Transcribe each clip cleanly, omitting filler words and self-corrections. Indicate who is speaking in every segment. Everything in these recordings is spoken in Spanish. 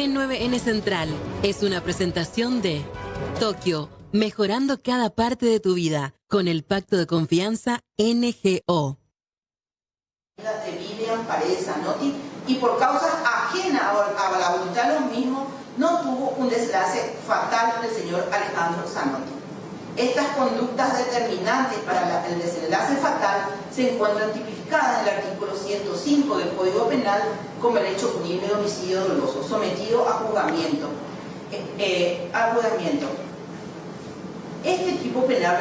Speaker 1: C9N Central es una presentación de Tokio, mejorando cada parte de tu vida con el Pacto de Confianza NGO.
Speaker 2: De Vivian Paredes Zanotti, y por causas ajenas a la voluntad de los mismos no tuvo un desenlace fatal del señor Alejandro Zanotti. Estas conductas determinantes para el desenlace fatal se encuentran tipificadas en el artículo 105 del Código Penal como el hecho punible de homicidio doloso, sometido a juzgamiento. Este tipo penal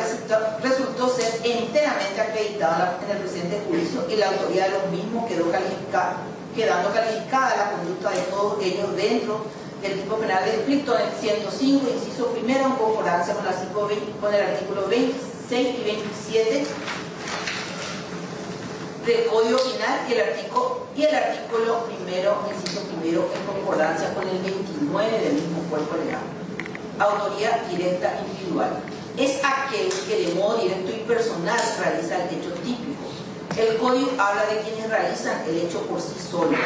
Speaker 2: resultó ser enteramente acreditado en el presente juicio y la autoría de los mismos quedando calificada la conducta de todos ellos dentro del tipo penal descrito en el 105, inciso primero, en concordancia con el artículo 26 y 27 del Código Penal y el artículo primero, inciso primero, en concordancia con el 29 del mismo cuerpo legal. Autoría directa individual. Es aquel que de modo directo y personal realiza el hecho típico. El Código habla de quienes realizan el hecho por sí solos.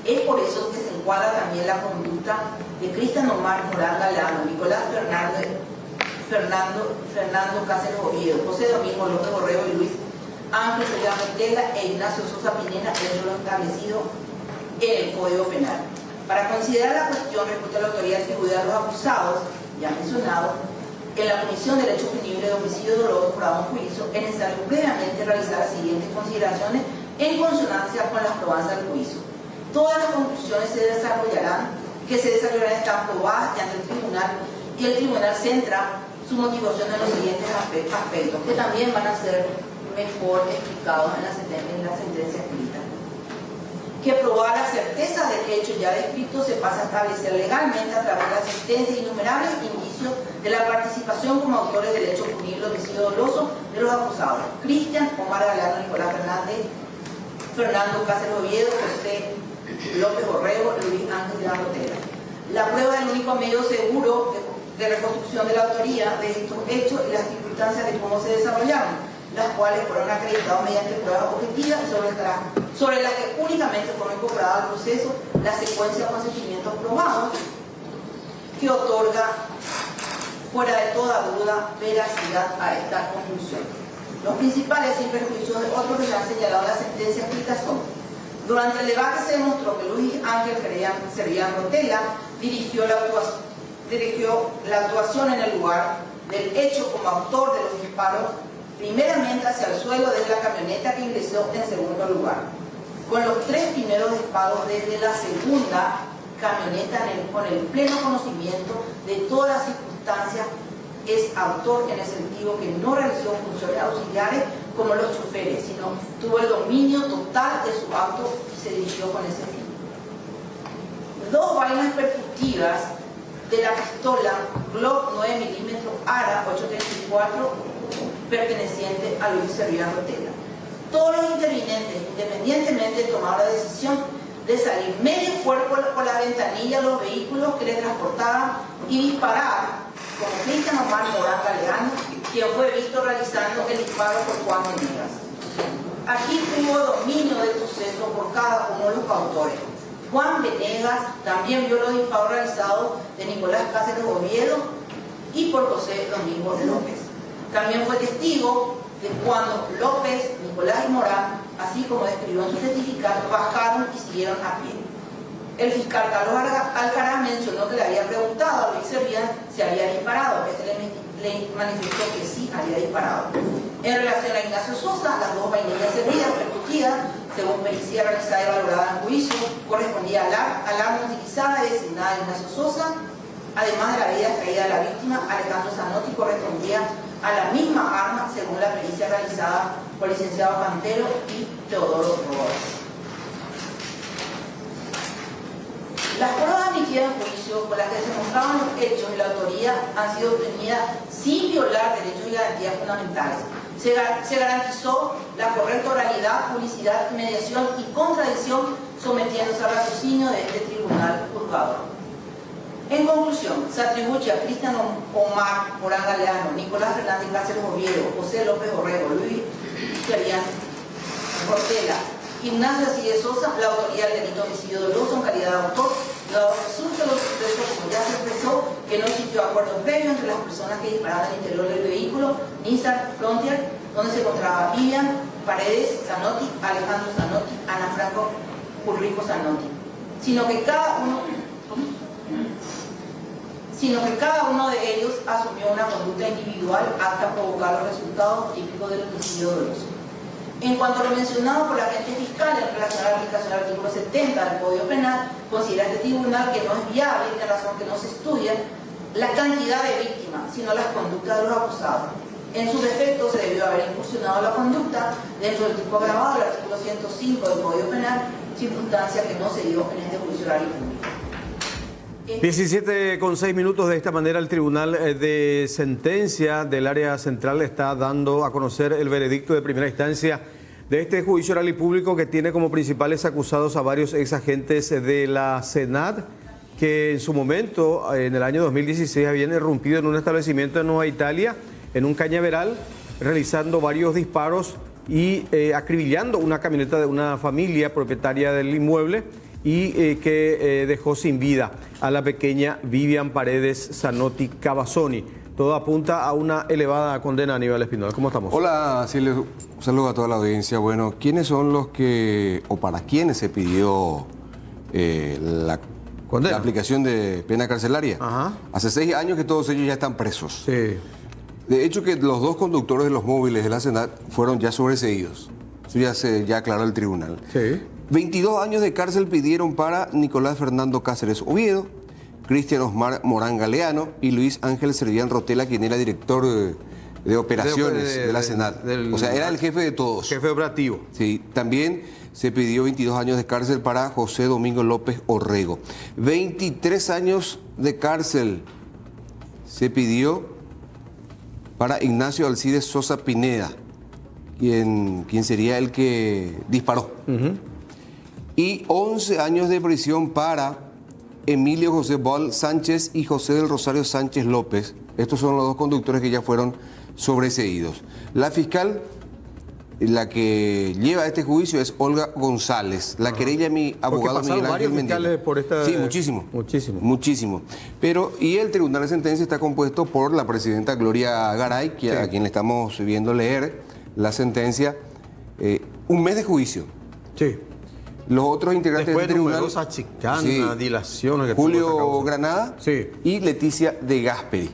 Speaker 2: Es por eso que se encuadra también la conducta de Cristian Omar Morán Galeano, Nicolás Fernando Cáceres Oviedo, José Domingo López Borrego y Luis Ángel Sevilla Montela e Ignacio Sosa Pineda, dentro de lo establecido en el Código Penal. Para considerar la cuestión respecto a la autoría atribuida a los acusados, ya mencionado, en la comisión del hecho punible de homicidio doloso por un juicio, es necesario previamente realizar las siguientes consideraciones en consonancia con las probanzas del juicio. Todas las conclusiones que se desarrollarán están probadas ante el tribunal, y el tribunal centra su motivación en los siguientes aspectos, que también van a ser mejor explicados en la sentencia escrita. Que probar la certeza del hecho ya descrito se pasa a establecer legalmente a través de la existencia de innumerables indicios de la participación como autores del hecho punible de homicidio doloso de los acusados: Cristian Omar Galeano, Nicolás Fernando Cáceres Oviedo, José López Borrego, Luis Ángel Montela. La prueba del único medio seguro de reconstrucción de la autoría de estos hechos y las circunstancias de cómo se desarrollaron, las cuales fueron acreditadas mediante pruebas objetivas sobre las que únicamente fueron incorporadas al proceso la secuencia de consentimientos probados, que otorga fuera de toda duda veracidad a esta conclusión. Los principales sin perjuicios de otros que se han señalado en la sentencia escrita son: durante el debate se demostró que Luis Ángel Servillán Rotela dirigió la actuación en el lugar del hecho como autor de los disparos, primeramente hacia el suelo desde la camioneta que ingresó en segundo lugar. Con los tres primeros disparos desde la segunda camioneta con el pleno conocimiento de todas las circunstancias, es autor en el sentido que no realizó funciones auxiliares como los choferes, sino tuvo el dominio total de su auto y se dirigió con ese fin. Dos vainas percutivas de la pistola Glock 9mm ARA 834 perteneciente a Luis Servillán Rotela. Todos los intervinientes, independientemente, tomaron la decisión de salir medio cuerpo por la ventanilla de los vehículos que le transportaban y disparar, como Cristian Omar Morán Galeano, quien fue visto realizando el disparo por Juan Venegas. Aquí hubo dominio del suceso por cada uno de los autores. Juan Venegas también vio los disparos realizados de Nicolás Cáceres Oviedo y por José Domingo López. También fue testigo de cuando López, Nicolás y Morán, así como describió en su certificado, bajaron y siguieron a pie. El fiscal Carlos Alcaraz mencionó que le había preguntado a Luis Servillán si había disparado. Le manifestó que sí había disparado. En relación a Ignacio Sosa, las dos vainillas servidas percutidas, según pericia realizada y valorada en juicio, correspondía al arma utilizada y designada de Ignacio Sosa. Además de la vida extraída de la víctima, Alejandro Zanotti correspondía a la misma arma según la pericia realizada por el licenciado Cantero y Teodoro Rodas. Las pruebas admitidas en juicio con las que se mostraban los hechos y la autoría han sido obtenidas sin violar derechos y garantías fundamentales. Se garantizó la correcta oralidad, publicidad, mediación y contradicción, sometiéndose al raciocinio de este tribunal juzgador. En conclusión, se atribuye a Cristian Omar Morán Galeano, Nicolás Fernández Cáceres Oviedo, José López Borrego, Luis Servillán Rotela, Ignacio Alcides Sosa, la autoría del delito de homicidio doloso en calidad de autor, dado que resulta de los sucesos, como ya se expresó, que no existió acuerdo previo entre las personas que disparaban al interior del vehículo Nissan Frontier, donde se encontraba Vivian Paredes Zanotti, Alejandro Zanotti, Ana Franco Ulrico Zanotti, sino que cada uno de ellos asumió una conducta individual apta a provocar los resultados típicos del homicidio doloso. En cuanto a lo mencionado por la agente fiscal en relación a la aplicación del artículo 70 del Código Penal, considera este tribunal que no es viable, en razón que no se estudia la cantidad de víctimas, sino las conductas de los acusados. En su defecto, se debió haber incursionado la conducta dentro del tipo agravado del artículo 105 del Código Penal, circunstancia que no se dio en este juicio oral y público.
Speaker 3: 17:06 de esta manera el Tribunal de Sentencia del Área Central está dando a conocer el veredicto de primera instancia de este juicio oral y público que tiene como principales acusados a varios exagentes de la SENAT que en su momento, en el año 2016, habían irrumpido en un establecimiento en Nueva Italia, en un cañaveral, realizando varios disparos y acribillando una camioneta de una familia propietaria del inmueble y que dejó sin vida a la pequeña Vivian Paredes Zanotti Cavazzoni. Todo apunta a una elevada condena. Aníbal Espinola, ¿cómo estamos?
Speaker 4: Hola, Silvio. Un saludo a toda la audiencia. Bueno, ¿quiénes son los que, o para quiénes se pidió la aplicación de pena carcelaria?
Speaker 3: Ajá.
Speaker 4: Hace 6 años que todos ellos ya están presos.
Speaker 3: Sí.
Speaker 4: De hecho, que los 2 conductores de los móviles de la Senat fueron ya sobreseídos. Eso ya aclaró el tribunal.
Speaker 3: Sí.
Speaker 4: 22 años de cárcel pidieron para Nicolás Fernando Cáceres Oviedo, Cristian Osmar Morán Galeano y Luis Ángel Servián Rotela, quien era director de operaciones de la Senat. O sea, era el jefe de todos.
Speaker 3: Jefe operativo.
Speaker 4: Sí, también se pidió 22 años de cárcel para José Domingo López Orrego. 23 años de cárcel se pidió para Ignacio Alcides Sosa Pineda, quien sería el que disparó. Y 11 años de prisión para Emilio José Bol Sánchez y José del Rosario Sánchez López. Estos son los 2 conductores que ya fueron sobreseídos. La fiscal, la que lleva este juicio, es Olga González. La querella de mi abogado Miguel Ángel Mendívil.
Speaker 3: Por esta...
Speaker 4: Sí, muchísimo. Pero, y el Tribunal de Sentencia está compuesto por la presidenta Gloria Garay, a quien le estamos viendo leer la sentencia. 1 mes de juicio.
Speaker 3: Sí.
Speaker 4: Los otros integrantes del tribunal,
Speaker 3: dilaciones,
Speaker 4: Julio Granada y Leticia de Gasperi,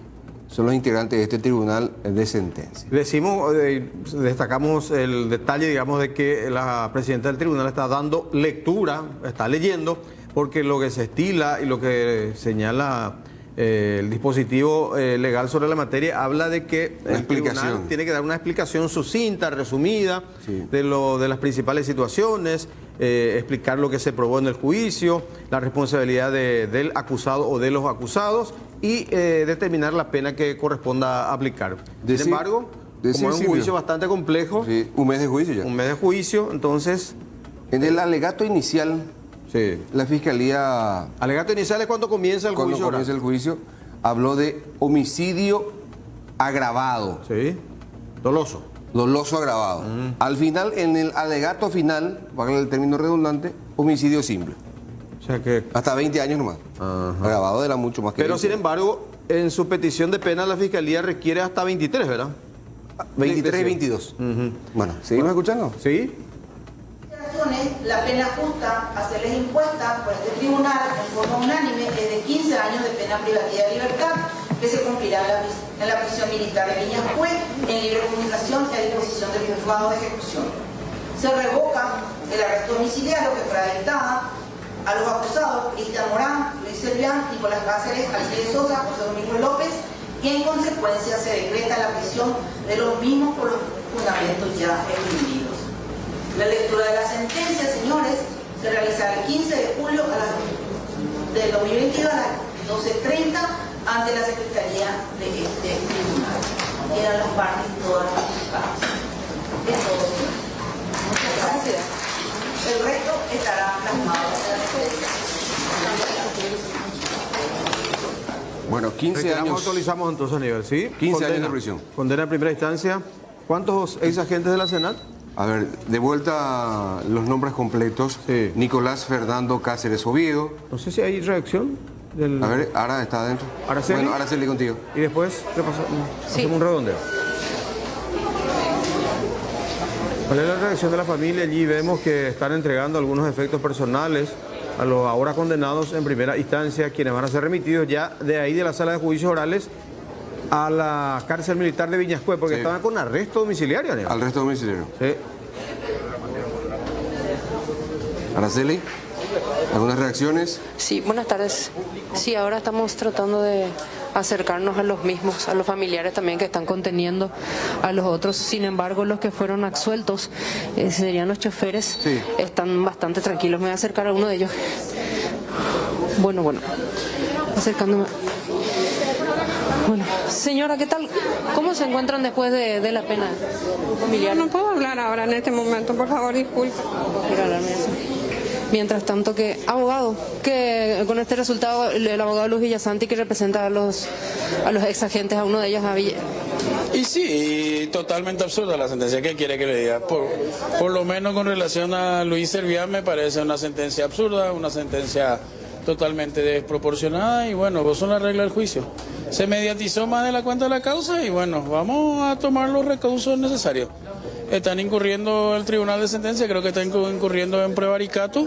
Speaker 4: son los integrantes de este tribunal de sentencia.
Speaker 3: Destacamos el detalle, digamos, de que la presidenta del tribunal está dando lectura, está leyendo, porque lo que se estila y lo que señala el dispositivo legal sobre la materia habla de que el tribunal tiene que dar una explicación sucinta, resumida, de las principales situaciones, explicar lo que se probó en el juicio, la responsabilidad del acusado o de los acusados y determinar la pena que corresponda aplicar. Sin embargo, como es un juicio bastante complejo,
Speaker 4: 1 mes de juicio ya.
Speaker 3: 1 mes de juicio, entonces...
Speaker 4: En el alegato inicial, la Fiscalía...
Speaker 3: Alegato inicial es cuando comienza el juicio.
Speaker 4: Cuando comienza el juicio, habló de homicidio agravado.
Speaker 3: Sí, doloso.
Speaker 4: Doloso agravado. Al final, en el alegato final, valga el término redundante, homicidio simple.
Speaker 3: O sea que...
Speaker 4: Hasta 20 años nomás. Agravado era mucho más que
Speaker 3: Pero
Speaker 4: 20.
Speaker 3: sin embargo, en su petición de pena la Fiscalía requiere hasta 23, ¿verdad?
Speaker 4: 23 y 22. Bueno, ¿seguimos escuchando?
Speaker 3: Sí.
Speaker 2: La pena justa a serles impuesta por este tribunal en forma unánime es de 15 años de pena privativa de libertad que se cumplirá en la prisión militar de Viñascue en libre comunicación y a disposición del juzgado de ejecución. Se revoca el arresto domiciliario que fue dictada a los acusados Cristian Morán, Luis Servián, Nicolás Cáceres, Alcides Sosa, José Domingo López, y en consecuencia se decreta la prisión de los mismos por los fundamentos ya esgrimidos. La lectura de la sentencia, señores, se realizará el 15 de julio del 2022 a las 12:30 ante la Secretaría de este tribunal. Quedan las partes todas ratificadas. Es todo, señores. Muchas gracias. El resto estará plasmado en la sentencia.
Speaker 4: Bueno, 15 años.
Speaker 3: Actualizamos entonces a nivel, ¿sí?
Speaker 4: 15 años de prisión.
Speaker 3: Condena en primera instancia. ¿Cuántos ex agentes de la Senat?
Speaker 4: A ver, de vuelta los nombres completos.
Speaker 3: Sí.
Speaker 4: Nicolás Fernando Cáceres Oviedo.
Speaker 3: No sé si hay reacción del...
Speaker 4: A ver, Ara está adentro.
Speaker 3: ¿Araceli?
Speaker 4: Bueno, Araceli contigo.
Speaker 3: Y después, ¿qué pasa?
Speaker 5: Sí.
Speaker 3: Hacemos un redondeo. ¿Cuál es la reacción de la familia? Allí vemos que están entregando algunos efectos personales a los ahora condenados en primera instancia, quienes van a ser remitidos ya de ahí de la sala de juicios orales a la cárcel militar de Viñascue, porque
Speaker 4: Sí.
Speaker 3: estaban con arresto domiciliario, Aníbal.
Speaker 4: Al resto domiciliario.
Speaker 3: Sí.
Speaker 4: Araceli, ¿algunas reacciones?
Speaker 5: Sí, buenas tardes. Sí, ahora estamos tratando de acercarnos a los mismos, a los familiares también que están conteniendo a los otros. Sin embargo, los que fueron absueltos, serían los choferes,
Speaker 4: Sí.
Speaker 5: están bastante tranquilos. Me voy a acercar a uno de ellos. Bueno, acercándome. Bueno, señora, ¿qué tal? ¿Cómo se encuentran después de la pena familiar?
Speaker 6: No puedo hablar ahora en este momento, por favor, disculpe.
Speaker 5: Quiero hablarme de eso. Mientras tanto, que abogado, que con este resultado el abogado Luis Villasanti, que representa a los ex agentes, a uno de ellos, a Villa.
Speaker 7: Y sí, totalmente absurda la sentencia. ¿Qué quiere que le diga? Por lo menos con relación a Luis Servián me parece una sentencia absurda, una sentencia totalmente desproporcionada y bueno, vos son las reglas del juicio. Se mediatizó más de la cuenta de la causa y bueno, vamos a tomar los recursos necesarios. Están incurriendo el tribunal de sentencia, creo que están incurriendo en prevaricato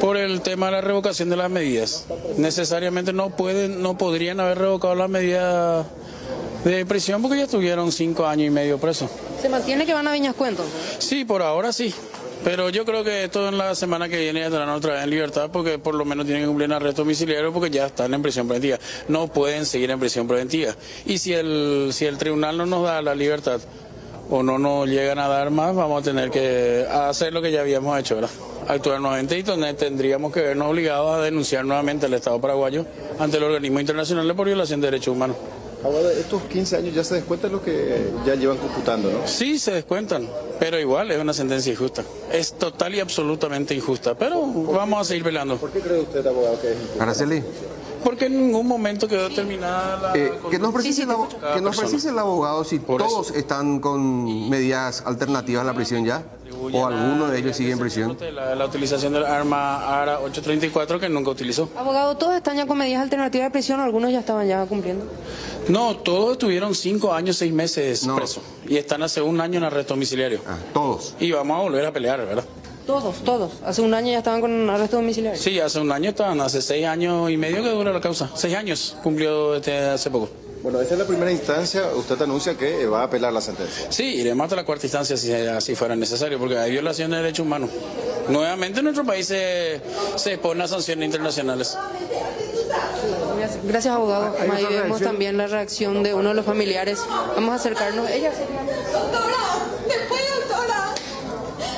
Speaker 7: por el tema de la revocación de las medidas. Necesariamente no podrían haber revocado las medidas de prisión porque ya estuvieron 5 años y medio presos.
Speaker 5: ¿Se mantiene que van a Viñascue entonces?
Speaker 7: Sí, por ahora sí. Pero yo creo que esto en la semana que viene ya estarán otra vez en libertad porque por lo menos tienen que cumplir un arresto domiciliario porque ya están en prisión preventiva. No pueden seguir en prisión preventiva. Y si el tribunal no nos da la libertad o no nos llegan a dar más, vamos a tener que hacer lo que ya habíamos hecho, ¿verdad? Actuar nuevamente y tendríamos que vernos obligados a denunciar nuevamente al Estado paraguayo ante el organismo internacional por violación de derechos humanos.
Speaker 8: Ahora, estos 15 años ya se descuentan lo que ya llevan computando, ¿no?
Speaker 7: Sí, se descuentan, pero igual es una sentencia injusta. Es total y absolutamente injusta, pero vamos a seguir peleando.
Speaker 8: ¿Por qué cree usted, abogado, que es injusto?
Speaker 4: Araceli,
Speaker 7: Porque en ningún momento quedó terminada la...
Speaker 4: que nos precise, que nos precise el abogado si
Speaker 7: Por
Speaker 4: todos están con medidas alternativas a la prisión ya, o alguno de ellos sigue en prisión.
Speaker 7: La utilización del arma ARA 834 que nunca utilizó.
Speaker 5: Abogado, ¿todos están ya con medidas alternativas de prisión o algunos ya estaban ya cumpliendo?
Speaker 7: No, todos estuvieron 5 años, 6 meses
Speaker 4: No.
Speaker 7: presos. Y están hace 1 año en arresto domiciliario.
Speaker 4: Ah, todos.
Speaker 7: Y vamos a volver a pelear, ¿verdad?
Speaker 5: Todos. Hace un año ya estaban con arresto domiciliario.
Speaker 7: Sí, hace 1 año estaban, hace 6 años y medio que dura la causa. 6 años cumplió hace poco.
Speaker 8: Bueno, esta es la primera instancia. Usted anuncia que va a apelar la sentencia.
Speaker 7: Sí, iremos hasta la 4ª instancia si así fuera necesario, porque hay violación de derechos humanos. Nuevamente nuestro país se expone a sanciones internacionales.
Speaker 5: Gracias, abogado.
Speaker 3: Hay
Speaker 5: Ahí
Speaker 3: otra
Speaker 5: vemos
Speaker 3: reacción.
Speaker 5: también la reacción de uno de los familiares. Vamos a acercarnos. Ella sí.
Speaker 9: Doctora, después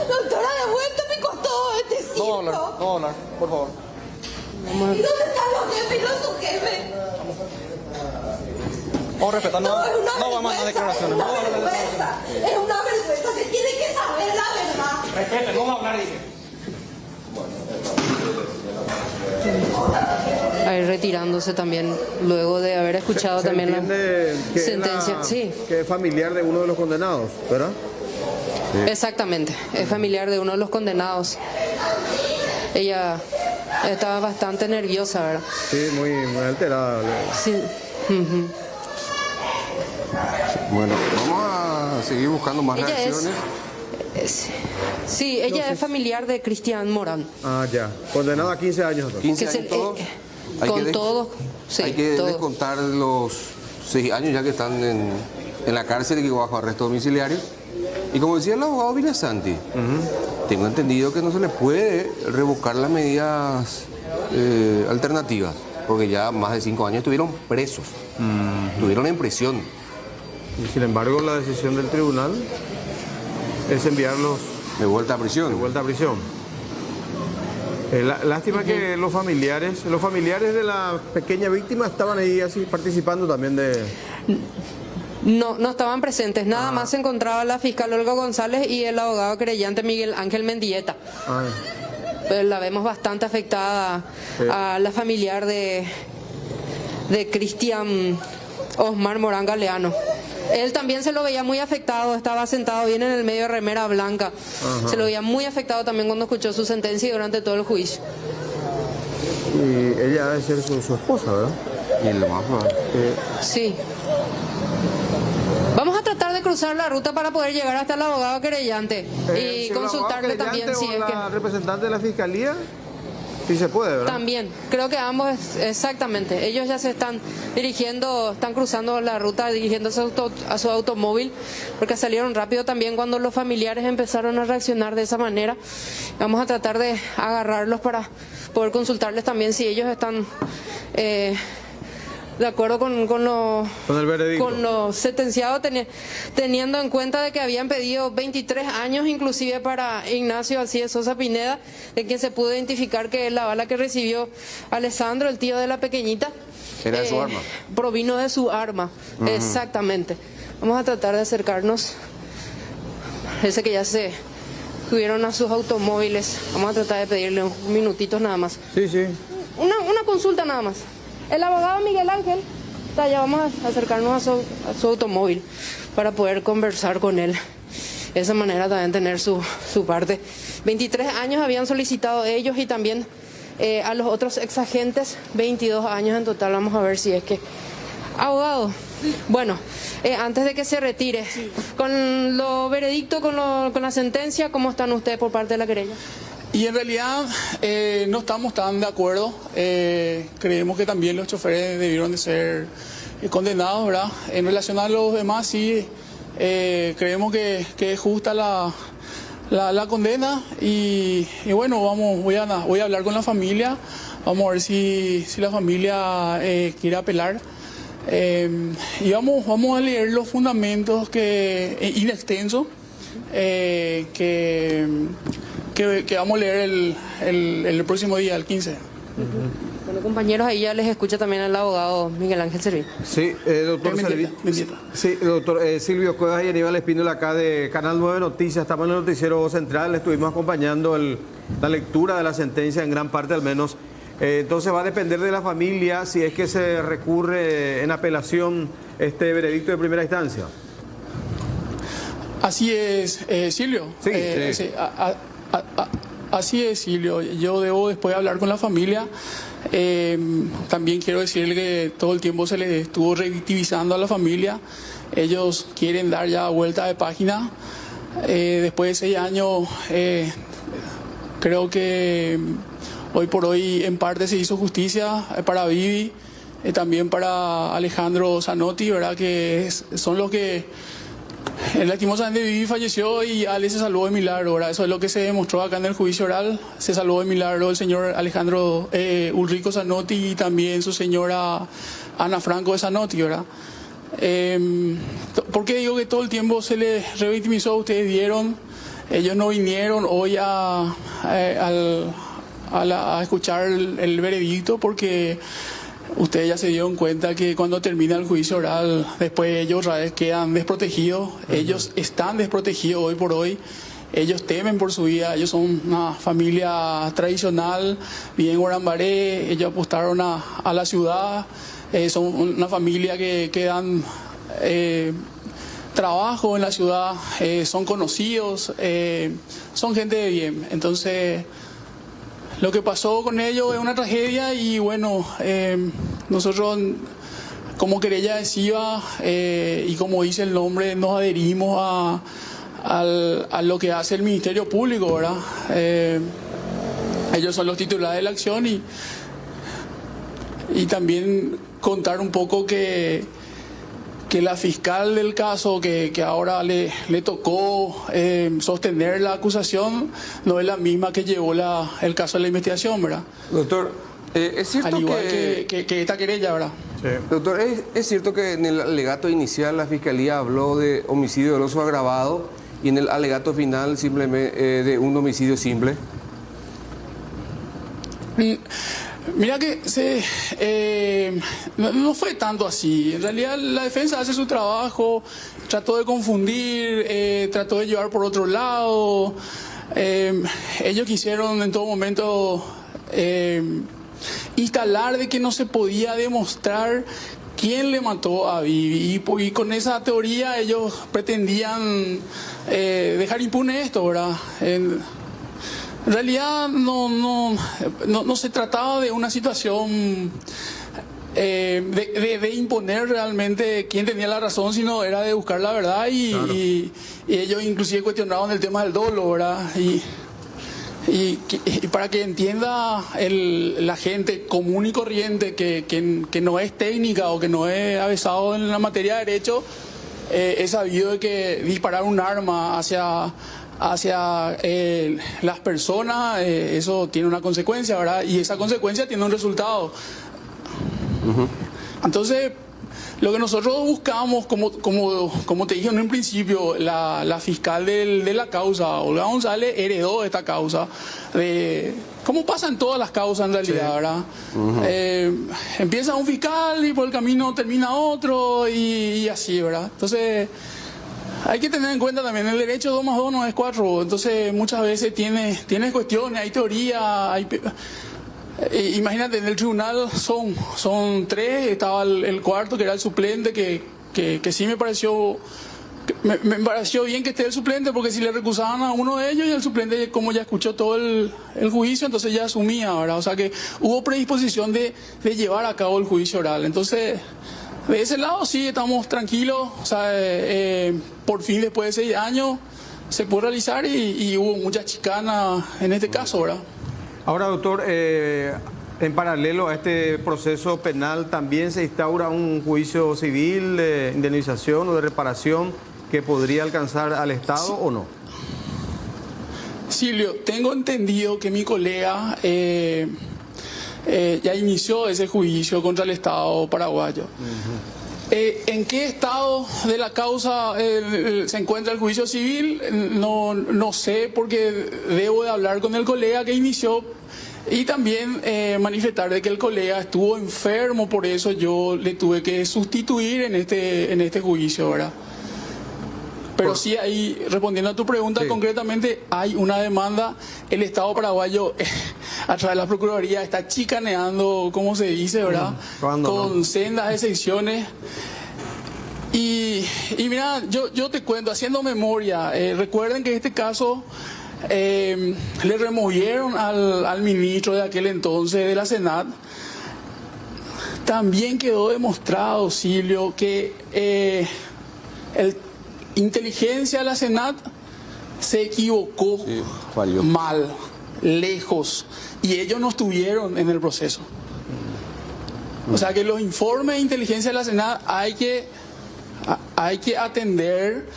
Speaker 9: doctora, de vuelta me costó este circo.
Speaker 8: No hablar, por favor.
Speaker 9: ¿Y dónde están los jefes y los subjefes?
Speaker 8: Vamos a respetar,
Speaker 9: Es una vergüenza, se tiene que saber la verdad.
Speaker 8: Respeten, vamos a hablar, dije.
Speaker 5: Ahí retirándose también, luego de haber escuchado
Speaker 3: Se
Speaker 5: también la
Speaker 3: entiende que es
Speaker 5: sentencia. Sí,
Speaker 3: que es familiar de uno de los condenados, ¿verdad?
Speaker 5: exactamente. Es familiar de uno de los condenados. Ella estaba bastante nerviosa, ¿verdad?
Speaker 3: Sí, muy alterada.
Speaker 5: Sí. Ujú.
Speaker 4: Bueno, vamos a seguir buscando más
Speaker 5: Ella
Speaker 4: reacciones.
Speaker 5: Sí, ella es familiar de Cristian Morán.
Speaker 3: Ah, ya. Condenado a 15 años. entonces.
Speaker 4: 15
Speaker 5: Que es
Speaker 4: años
Speaker 5: el-
Speaker 4: todos. Hay
Speaker 5: con
Speaker 4: que
Speaker 5: todo, sí,
Speaker 4: hay que
Speaker 5: todo.
Speaker 4: descontar los 6 años ya que están en la cárcel y bajo arresto domiciliario. Y como decía el abogado Villasanti, tengo entendido que no se les puede revocar las medidas alternativas, porque ya más de 5 años estuvieron presos, estuvieron en prisión.
Speaker 3: Y sin embargo, la decisión del tribunal es enviarlos
Speaker 4: De vuelta a prisión.
Speaker 3: de vuelta a prisión. Lástima que los familiares de la pequeña víctima estaban ahí así participando también de...
Speaker 5: No estaban presentes. Nada más se encontraba la fiscal Olga González y el abogado creyente Miguel Ángel Mendieta.
Speaker 3: Ah,
Speaker 5: Pues la vemos bastante afectada
Speaker 3: Sí.
Speaker 5: a la familiar de Cristian Osmar Morán Galeano. Él también se lo veía muy afectado, estaba sentado bien en el medio de remera blanca. Se lo veía muy afectado también cuando escuchó su sentencia y durante todo el juicio.
Speaker 3: Y ella debe ser su esposa, ¿verdad?
Speaker 4: Y lo más probable.
Speaker 5: Sí. Vamos a tratar de cruzar la ruta para poder llegar hasta el abogado querellante y
Speaker 3: ¿el
Speaker 5: consultarle
Speaker 3: abogado
Speaker 5: también si es
Speaker 3: o
Speaker 5: que...
Speaker 3: la representante de la fiscalía? Sí se puede, ¿verdad?
Speaker 5: También, creo que ambos, exactamente. Ellos ya se están dirigiendo, están cruzando la ruta, dirigiéndose a su automóvil, porque salieron rápido también cuando los familiares empezaron a reaccionar de esa manera. Vamos a tratar de agarrarlos para poder consultarles también si ellos están de acuerdo con
Speaker 3: el veredicto,
Speaker 5: con lo sentenciado, teniendo en cuenta de que habían pedido 23 años inclusive para Ignacio Alcides Sosa Pineda, de quien se pudo identificar que la bala que recibió Alessandro, el tío de la pequeñita,
Speaker 4: era de su arma.
Speaker 5: Provino de su arma, exactamente. Vamos a tratar de acercarnos. Parece que ya se subieron a sus automóviles. Vamos a tratar de pedirle unos minutitos nada más.
Speaker 3: Sí, sí.
Speaker 5: Una consulta nada más. El abogado Miguel Ángel, ya vamos a acercarnos a su automóvil para poder conversar con él. De esa manera también tener su parte. 23 años habían solicitado ellos y también a los otros exagentes 22 años en total. Vamos a ver si es que... Abogado, bueno, antes de que se retire, con lo veredicto, con la sentencia, ¿cómo están ustedes por parte de la querella?
Speaker 7: Y en realidad no estamos tan de acuerdo. Creemos que también los choferes debieron de ser condenados, ¿verdad? En relación a los demás, sí, creemos que es justa la condena. Y bueno, voy a hablar con la familia. Vamos a ver si la familia quiere apelar. Y vamos a leer los fundamentos in extenso que vamos a leer el próximo día, el 15.
Speaker 5: Bueno, compañeros, ahí ya les escucha también el abogado Miguel Ángel Servín.
Speaker 3: Sí, doctor Sí, doctor Silvio Cuevas y Aníbal Espíndola acá de Canal 9 Noticias. Estamos en el noticiero central, estuvimos acompañando la lectura de la sentencia en gran parte al menos. Entonces va a depender de la familia si es que se recurre en apelación este veredicto de primera instancia.
Speaker 7: Así es, Silvio.
Speaker 3: Sí,
Speaker 7: sí. Así es, Silvio. Yo debo después hablar con la familia. También quiero decirle que todo el tiempo se le estuvo revictimizando a la familia. Ellos quieren dar ya vuelta de página. Después de 6 años, creo que hoy por hoy en parte se hizo justicia para Vivi, también para Alejandro Zanotti, ¿verdad? Que son los que... Lastimosamente Vivi falleció y Ale se salvó de milagro, ¿verdad? Eso es lo que se demostró acá en el juicio oral. Se salvó de milagro el señor Alejandro Ulrico Zanotti y también su señora Ana Franco de Zanotti, ¿verdad? ¿Por qué digo que todo el tiempo se les revictimizó? Ustedes vieron, ellos no vinieron hoy a escuchar el veredicto porque ustedes ya se dieron cuenta que cuando termina el juicio oral, después ellos otra vez quedan desprotegidos. Ellos están desprotegidos hoy por hoy. Ellos temen por su vida. Ellos son una familia tradicional, viven en Guarambaré. Ellos apostaron a la ciudad. Son una familia que dan trabajo en la ciudad. Son conocidos. Son gente de bien. Entonces... Lo que pasó con ellos es una tragedia y bueno, nosotros como querella adhesiva y como dice el nombre, nos adherimos a lo que hace el Ministerio Público, ¿verdad? Ellos son los titulares de la acción y también contar un poco que la fiscal del caso que ahora le tocó sostener la acusación no es la misma que llevó el caso de la investigación, ¿verdad?
Speaker 4: Doctor, es cierto
Speaker 7: al igual que esta querella, ¿verdad?
Speaker 3: Sí.
Speaker 4: Doctor, ¿es cierto que en el alegato inicial la fiscalía habló de homicidio doloso agravado y en el alegato final simplemente de un homicidio simple?
Speaker 7: Mira que no fue tanto así. En realidad la defensa hace su trabajo, trató de confundir, trató de llevar por otro lado. Ellos quisieron en todo momento instalar de que no se podía demostrar quién le mató a Vivi, y con esa teoría ellos pretendían dejar impune esto, ¿verdad? En realidad no se trataba de una situación de imponer realmente quién tenía la razón, sino era de buscar la verdad y ellos inclusive cuestionaban el tema del dolo, ¿verdad? Y para que entienda la gente común y corriente que no es técnica o que no es avesado en la materia de derecho, es sabido de que disparar un arma hacia las personas, eso tiene una consecuencia, ¿verdad? Y esa consecuencia tiene un resultado. Entonces, lo que nosotros buscamos, como te dije en un principio, la fiscal de la causa, Olga González, heredó esta causa, como pasa en todas las causas en realidad, ¿verdad? Empieza un fiscal y por el camino termina otro y así, ¿verdad? Entonces, hay que tener en cuenta también el derecho 2 más 2 no es 4, entonces muchas veces tiene cuestiones, hay teoría, imagínate, en el tribunal son 3, estaba el cuarto que era el suplente, que sí me pareció bien que esté el suplente, porque si le recusaban a uno de ellos, y el suplente, como ya escuchó todo el juicio, entonces ya asumía, ¿verdad? O sea que hubo predisposición de llevar a cabo el juicio oral. Entonces, de ese lado sí estamos tranquilos, o sea, por fin después de 6 años se pudo realizar y hubo mucha chicana en este caso, ¿verdad?
Speaker 3: Ahora, doctor, en paralelo a este proceso penal, ¿también se instaura un juicio civil de indemnización o de reparación que podría alcanzar al Estado, sí, o no?
Speaker 7: Silvio, tengo entendido que mi colega ya inició ese juicio contra el Estado paraguayo. ¿En qué estado de la causa se encuentra el juicio civil? No sé, porque debo de hablar con el colega que inició y también manifestar de que el colega estuvo enfermo, por eso yo le tuve que sustituir en este juicio, ¿verdad? Pero sí, ahí, respondiendo a tu pregunta, sí, concretamente hay una demanda. El Estado paraguayo, a través de la Procuraduría, está chicaneando, como se dice, ¿verdad? Con sendas excepciones. Y mira, yo te cuento, haciendo memoria, recuerden que en este caso le removieron al ministro de aquel entonces de la Senat. También quedó demostrado, Silvio, que inteligencia de la Senat se equivocó, sí, mal, lejos, y ellos no estuvieron en el proceso. O sea que los informes de inteligencia de la Senat hay que atender,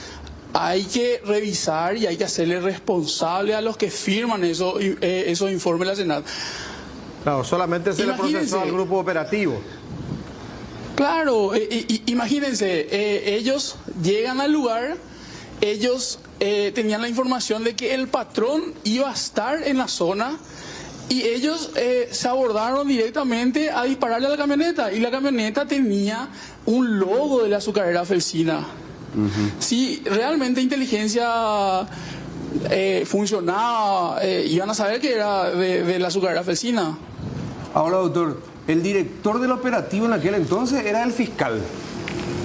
Speaker 7: hay que revisar y hay que hacerle responsable a los que firman esos informes de la Senat.
Speaker 3: Claro, solamente se le procesó al grupo operativo.
Speaker 7: Claro, imagínense, ellos llegan al lugar, ellos tenían la información de que el patrón iba a estar en la zona y ellos se abordaron directamente a dispararle a la camioneta, y la camioneta tenía un logo de la azucarera Felsina. Si realmente inteligencia funcionaba, iban a saber que era de la azucarera Felsina.
Speaker 4: Ahora, doctor, el director del operativo en aquel entonces era el fiscal,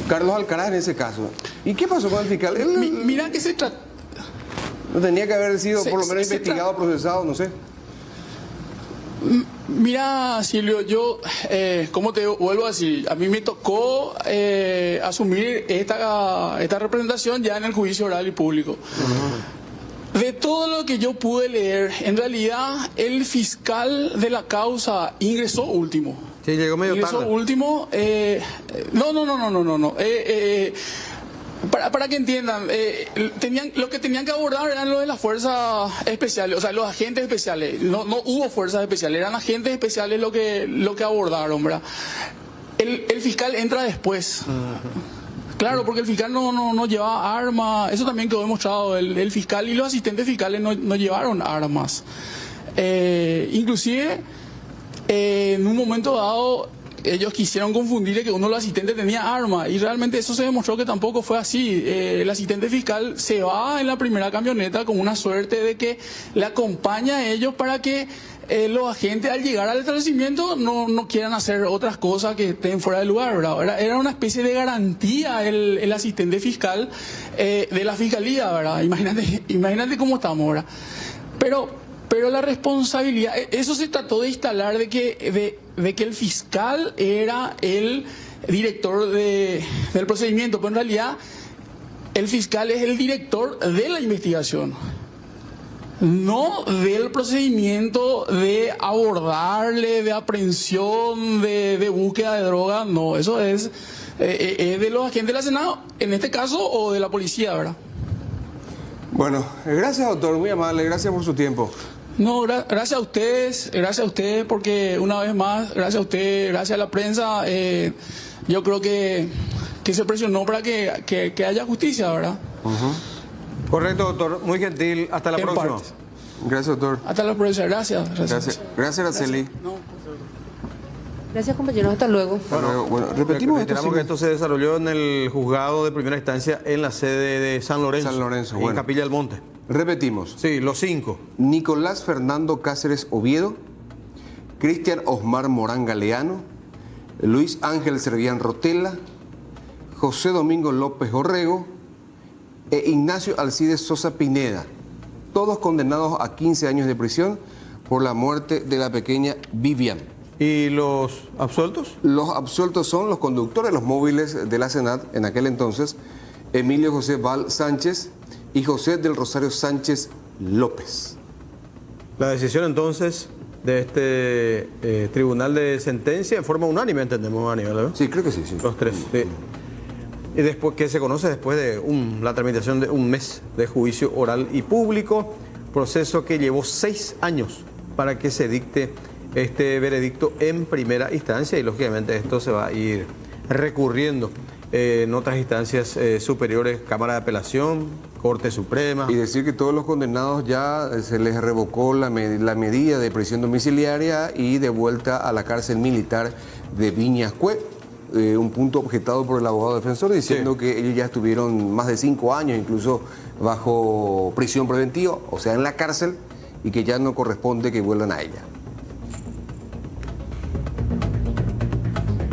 Speaker 4: Carlos Alcaraz en ese caso. ¿Y qué pasó con el fiscal?
Speaker 7: Mira que se trata...
Speaker 4: ¿No tenía que haber sido por lo menos investigado, procesado, no sé?
Speaker 7: Mira, Silvio, yo, como te vuelvo a decir, a mí me tocó asumir esta representación ya en el juicio oral y público. De todo lo que yo pude leer, en realidad el fiscal de la causa ingresó último.
Speaker 3: Sí, llegó medio tarde.
Speaker 7: Ingresó último. No. Para que entiendan, lo que tenían que abordar eran los de las fuerzas especiales, o sea, los agentes especiales. No hubo fuerzas especiales, eran agentes especiales lo que abordaron, ¿verdad? El fiscal entra después. Claro, porque el fiscal no llevaba armas, eso también quedó demostrado. El fiscal y los asistentes fiscales no llevaron armas. Inclusive, en un momento dado, ellos quisieron confundir que uno de los asistentes tenía armas, y realmente eso se demostró que tampoco fue así. El asistente fiscal se va en la primera camioneta con una suerte de que le acompaña a ellos para que los agentes al llegar al establecimiento no quieran hacer otras cosas que estén fuera de lugar, ¿verdad? Era una especie de garantía el asistente fiscal de la fiscalía, ¿verdad? Imagínate cómo estamos ahora. Pero la responsabilidad, eso se trató de instalar de que el fiscal era el director del procedimiento, pero en realidad el fiscal es el director de la investigación, no del procedimiento de abordarle, de aprehensión, de búsqueda de droga, no, eso es de los agentes de la Senado, en este caso, o de la policía, ¿verdad?
Speaker 4: Bueno, gracias, doctor, muy amable, gracias por su tiempo.
Speaker 7: No, gracias a ustedes, porque una vez más, gracias a ustedes, gracias a la prensa, yo creo que se presionó para que haya justicia, ¿verdad?
Speaker 3: Correcto, doctor, muy gentil, hasta la próxima.
Speaker 7: Parte.
Speaker 4: Gracias, doctor.
Speaker 7: Hasta la próxima, gracias.
Speaker 4: Gracias, Araceli.
Speaker 5: Gracias, compañeros. Hasta luego.
Speaker 4: Bueno, repetimos esto.
Speaker 3: Reiteramos que esto se desarrolló en el juzgado de primera instancia en la sede de San Lorenzo. En
Speaker 4: bueno.
Speaker 3: Capilla del Monte.
Speaker 4: Repetimos.
Speaker 3: Sí, los 5.
Speaker 4: Nicolás Fernando Cáceres Oviedo, Cristian Osmar Morán Galeano, Luis Ángel Servián Rotela, José Domingo López Orrego e Ignacio Alcides Sosa Pineda, todos condenados a 15 años de prisión por la muerte de la pequeña Vivian.
Speaker 3: ¿Y los absueltos?
Speaker 4: Los absueltos son los conductores de los móviles de la Senat en aquel entonces, Emilio José Val Sánchez y José del Rosario Sánchez López.
Speaker 3: La decisión entonces de este tribunal de sentencia en forma unánime, entendemos, Aníbal, ¿verdad?
Speaker 4: Sí, creo que sí.
Speaker 3: Los 3. Sí. Y después, que se conoce después de la tramitación de un mes de juicio oral y público, proceso que llevó 6 años para que se dicte este veredicto en primera instancia, y lógicamente esto se va a ir recurriendo en otras instancias superiores, Cámara de Apelación, Corte Suprema.
Speaker 4: Y decir que todos los condenados ya se les revocó la medida de prisión domiciliaria y de vuelta a la cárcel militar de Viñascue. Un punto objetado por el abogado defensor diciendo que ellos ya estuvieron más de 5 años incluso bajo prisión preventiva, o sea, en la cárcel, y que ya no corresponde que vuelvan a ella.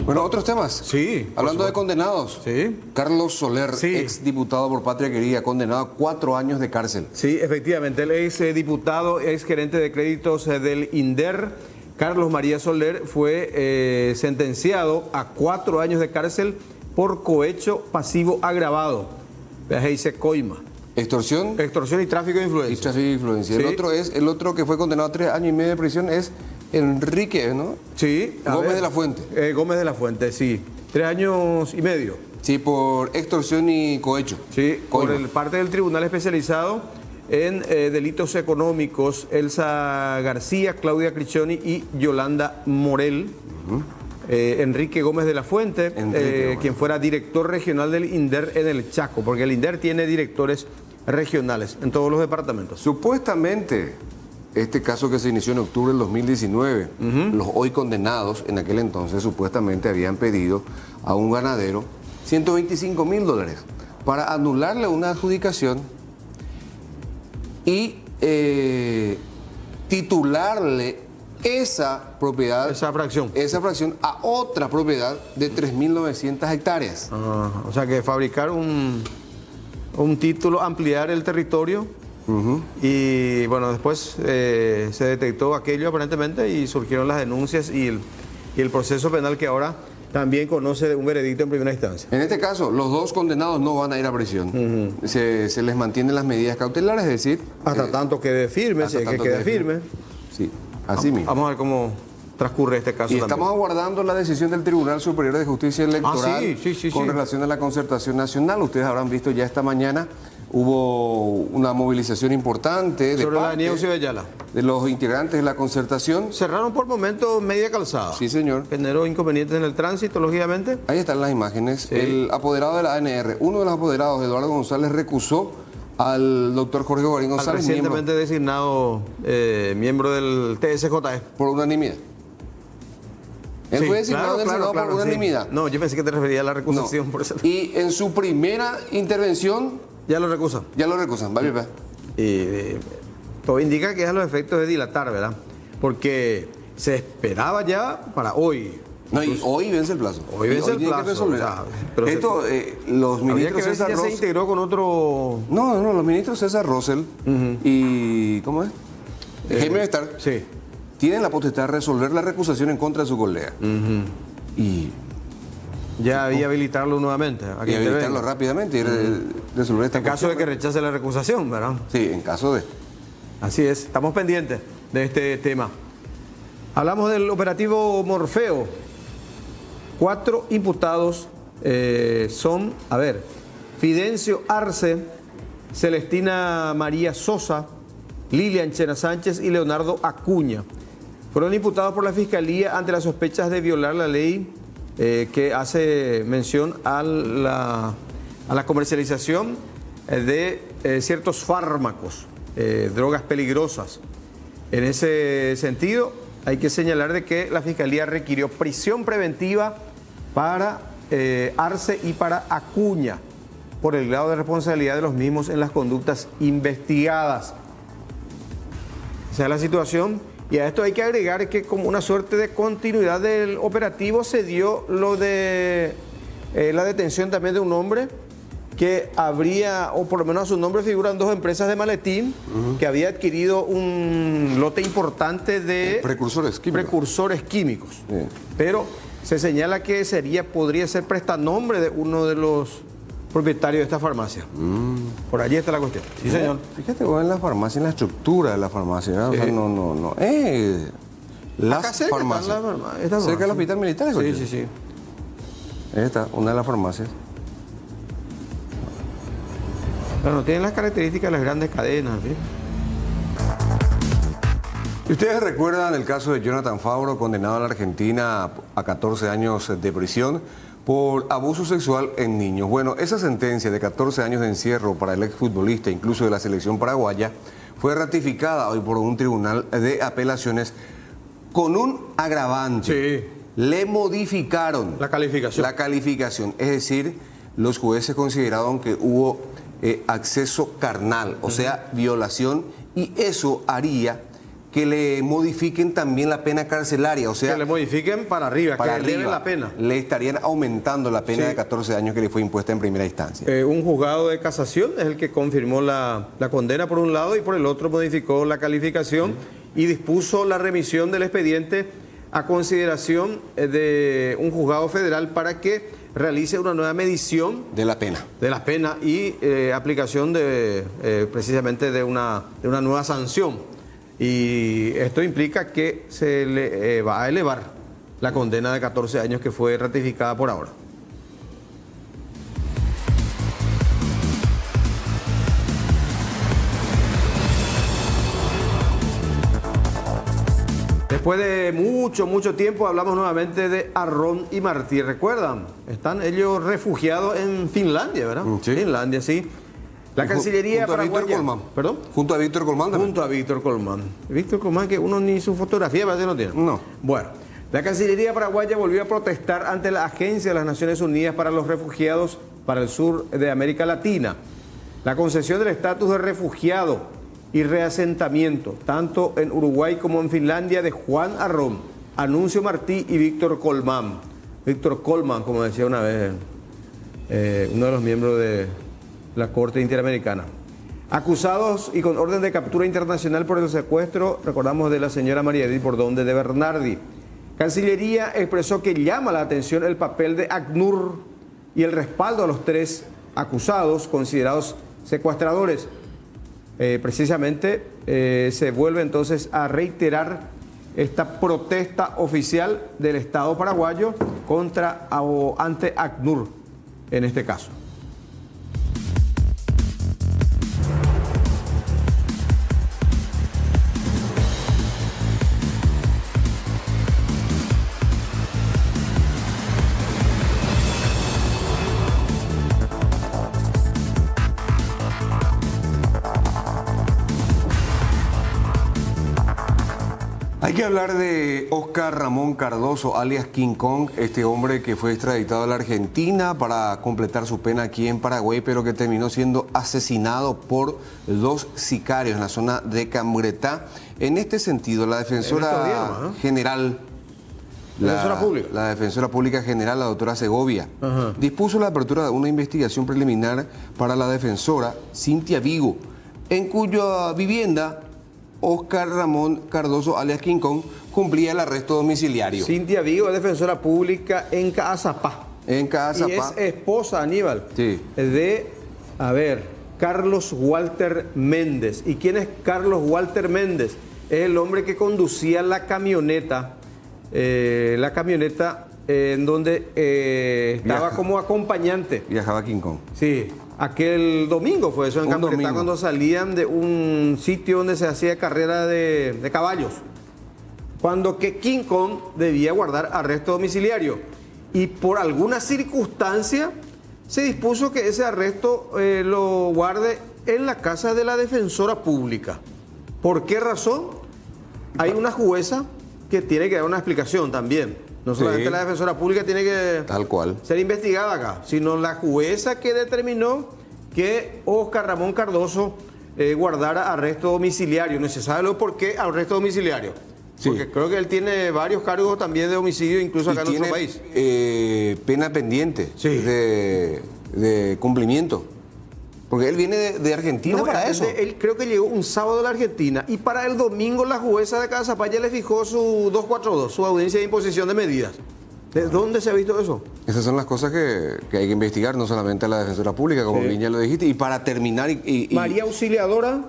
Speaker 4: Bueno, otros temas.
Speaker 3: Sí.
Speaker 4: Hablando de condenados.
Speaker 3: Sí.
Speaker 4: Carlos Soler, ex diputado por Patria Querida, condenado a 4 años de cárcel.
Speaker 3: Sí, efectivamente. El ex diputado, ex gerente de créditos del INDER, Carlos María Soler, fue sentenciado a 4 años de cárcel por cohecho pasivo agravado. Ahí dice coima.
Speaker 4: Extorsión.
Speaker 3: Extorsión y tráfico de influencia.
Speaker 4: Y tráfico de influencia.
Speaker 3: Sí.
Speaker 4: El otro que fue condenado a 3 años y medio de prisión es Enrique, ¿no?
Speaker 3: Sí.
Speaker 4: Gómez de la Fuente.
Speaker 3: Gómez de la Fuente, sí. 3 años y medio.
Speaker 4: Sí, por extorsión y cohecho.
Speaker 3: Sí, por parte del Tribunal Especializado en Delitos Económicos, Elsa García, Claudia Criccioni y Yolanda Morel. Enrique Gómez de la Fuente, quien fuera director regional del INDER en el Chaco, porque el INDER tiene directores regionales en todos los departamentos.
Speaker 4: Supuestamente, este caso que se inició en octubre del 2019, los hoy condenados en aquel entonces supuestamente habían pedido a un ganadero $125,000 para anularle una adjudicación y titularle esa propiedad, esa fracción a otra propiedad de 3.900 hectáreas.
Speaker 3: O sea que fabricar un título, ampliar el territorio. Y bueno, después se detectó aquello aparentemente y surgieron las denuncias y el proceso penal que ahora también conoce un veredicto en primera instancia.
Speaker 4: En este caso, los 2 condenados no van a ir a prisión. Se les mantienen las medidas cautelares, es decir...
Speaker 3: Hasta tanto quede firme, si es que quede firme.
Speaker 4: Sí, así mismo.
Speaker 3: Vamos a ver cómo transcurre este caso.
Speaker 4: Y estamos aguardando la decisión del Tribunal Superior de Justicia Electoral con relación a la concertación nacional. Ustedes habrán visto ya esta mañana, hubo una movilización importante
Speaker 3: sobre la avenida Eusebio Ayala
Speaker 4: de los integrantes de la concertación.
Speaker 3: Cerraron por momentos media calzada.
Speaker 4: Sí, señor.
Speaker 3: Generó inconvenientes en el tránsito, lógicamente.
Speaker 4: Ahí están las imágenes. Sí. El apoderado de la ANR, uno de los apoderados, Eduardo González, recusó al doctor Jorge Guarín González,
Speaker 3: recientemente designado miembro del TSJE.
Speaker 4: Por unanimidad. Él fue designado del Senado por unanimidad.
Speaker 3: Sí. No, yo pensé que te refería a la recusación. No. Por eso.
Speaker 4: Y en su primera intervención...
Speaker 3: Ya lo recusan.
Speaker 4: Ya lo recusan, vale.
Speaker 3: Y todo indica que es a los efectos de dilatar, ¿verdad? porque se esperaba ya para hoy.
Speaker 4: No, y hoy vence el plazo.
Speaker 3: Hoy vence el
Speaker 4: tiene que
Speaker 3: plazo.
Speaker 4: resolver.
Speaker 3: O sea, pero
Speaker 4: esto, los
Speaker 3: habría
Speaker 4: ministros
Speaker 3: que ver si
Speaker 4: César
Speaker 3: ya se
Speaker 4: Rosell.
Speaker 3: integró con otro...
Speaker 4: No, los ministros César Rosell y. ¿Cómo es? Jaime Stark.
Speaker 3: Sí.
Speaker 4: Tienen la potestad de resolver la recusación en contra de su colega. Y
Speaker 3: Ya y habilitarlo nuevamente. A que
Speaker 4: habilitarlo
Speaker 3: intervenga.
Speaker 4: rápidamente y resolver esta
Speaker 3: En caso de que
Speaker 4: cuestión.
Speaker 3: rechace la recusación, ¿verdad?
Speaker 4: Sí, en caso de.
Speaker 3: Así es, estamos pendientes de este tema. Hablamos del operativo Morfeo. 4 imputados son, Fidencio Arce, Celestina María Sosa, Lilian Chena Sánchez y Leonardo Acuña. Fueron imputados por la Fiscalía ante las sospechas de violar la ley que hace mención a la comercialización de ciertos fármacos, drogas peligrosas. En ese sentido, hay que señalar de que la Fiscalía requirió prisión preventiva para Arce y para Acuña por el grado de responsabilidad de los mismos en las conductas investigadas. Esa es la situación. Y a esto hay que agregar que como una suerte de continuidad del operativo se dio lo de la detención también de un hombre que habría, o por lo menos a su nombre figuran 2 empresas de maletín, que había adquirido un lote importante de
Speaker 4: Precursores
Speaker 3: químicos.
Speaker 4: Sí.
Speaker 3: Pero se señala que podría ser prestanombre de uno de los propietarios de esta farmacia. Por allí está la cuestión. Sí, señor.
Speaker 4: Fíjate, vos en la farmacia, en la estructura de la farmacia, ¿no? O sea, no. Las
Speaker 3: Acá cerca
Speaker 4: farmacias.
Speaker 3: están estas
Speaker 4: Cerca del hospital militar.
Speaker 3: Sí.
Speaker 4: Ahí está, una de las farmacias.
Speaker 3: Pero no tienen las características de las grandes cadenas, ¿sí?
Speaker 4: ¿Y ustedes recuerdan el caso de Jonathan Fabro, condenado a la Argentina a 14 años de prisión por abuso sexual en niños? Bueno, esa sentencia de 14 años de encierro para el exfutbolista, incluso de la selección paraguaya, fue ratificada hoy por un tribunal de apelaciones con un agravante.
Speaker 3: Sí.
Speaker 4: Le modificaron
Speaker 3: La calificación.
Speaker 4: la calificación. Es decir, los jueces consideraron que hubo acceso carnal, o sea, violación, y eso haría que le modifiquen también la pena carcelaria, o sea...
Speaker 3: Que le modifiquen para arriba,
Speaker 4: para
Speaker 3: que eleven
Speaker 4: arriba,
Speaker 3: la pena.
Speaker 4: le estarían aumentando la pena
Speaker 3: Sí.
Speaker 4: de 14 años que le fue impuesta en primera instancia.
Speaker 3: Un juzgado de casación es el que confirmó la condena por un lado y por el otro modificó la calificación y dispuso la remisión del expediente a consideración de un juzgado federal para que realice una nueva medición
Speaker 4: De la pena.
Speaker 3: de las penas y aplicación precisamente de una nueva sanción. Y esto implica que se le va a elevar la condena de 14 años que fue ratificada por ahora. Después de mucho tiempo hablamos nuevamente de Arrón y Martí. ¿Recuerdan? Están ellos refugiados en Finlandia, ¿verdad?
Speaker 4: Sí.
Speaker 3: Finlandia, sí. La Cancillería
Speaker 4: junto a Víctor
Speaker 3: paraguaya.
Speaker 4: Colmán.
Speaker 3: ¿Perdón?
Speaker 4: Junto a Víctor Colmán también.
Speaker 3: Junto a Víctor Colmán. Víctor Colmán, que uno ni su fotografía parece no tiene.
Speaker 4: No.
Speaker 3: Bueno, la Cancillería paraguaya volvió a protestar ante la Agencia de las Naciones Unidas para los Refugiados para el sur de América Latina. La concesión del estatus de refugiado y reasentamiento, tanto en Uruguay como en Finlandia, de Juan Arrón, Anuncio Martí y Víctor Colmán. Víctor Colmán, como decía una vez uno de los miembros de la Corte Interamericana. Acusados y con orden de captura internacional por el secuestro, recordamos, de la señora María Edith Bordonde de Bernardi. Cancillería expresó que llama la atención el papel de ACNUR y el respaldo a los 3 acusados considerados secuestradores. Precisamente se vuelve entonces a reiterar esta protesta oficial del Estado paraguayo contra o ante ACNUR en este caso.
Speaker 4: Hay que hablar de Oscar Ramón Cardoso, alias King Kong, este hombre que fue extraditado a la Argentina para completar su pena aquí en Paraguay, pero que terminó siendo asesinado por 2 sicarios en la zona de Camuretá. En este sentido, la defensora general, la defensora pública general, la doctora Segovia, dispuso la apertura de una investigación preliminar para la defensora Cintia Vigo, en cuya vivienda Oscar Ramón Cardoso, alias King Kong, cumplía el arresto domiciliario.
Speaker 3: Cintia Vigo es defensora pública en Caazapá.
Speaker 4: En Caazapá.
Speaker 3: Y es esposa, Aníbal,
Speaker 4: sí,
Speaker 3: de, Carlos Walter Méndez. ¿Y quién es Carlos Walter Méndez? Es el hombre que conducía la camioneta en donde estaba como acompañante.
Speaker 4: Viajaba King Kong.
Speaker 3: Sí, aquel domingo fue eso en Campetá, cuando salían de un sitio donde se hacía carrera de caballos. Cuando que King Kong debía guardar arresto domiciliario. Y por alguna circunstancia se dispuso que ese arresto lo guarde en la casa de la defensora pública. ¿Por qué razón? Hay una jueza que tiene que dar una explicación también. No solamente la defensora pública tiene que ser investigada acá, sino la jueza que determinó que Oscar Ramón Cardoso guardara arresto domiciliario. No se sabe luego por qué arresto domiciliario. Sí. Porque creo que él tiene varios cargos también de homicidio, incluso acá en nuestro país.
Speaker 4: Pena pendiente de cumplimiento. Porque él viene de Argentina para eso.
Speaker 3: Él creo que llegó un sábado de la Argentina y para el domingo la jueza de Caazapá ya le fijó su 242, su audiencia de imposición de medidas. ¿De dónde se ha visto eso?
Speaker 4: Esas son las cosas que hay que investigar, no solamente a la defensora pública, como bien ya lo dijiste. Y para terminar...
Speaker 3: María Auxiliadora...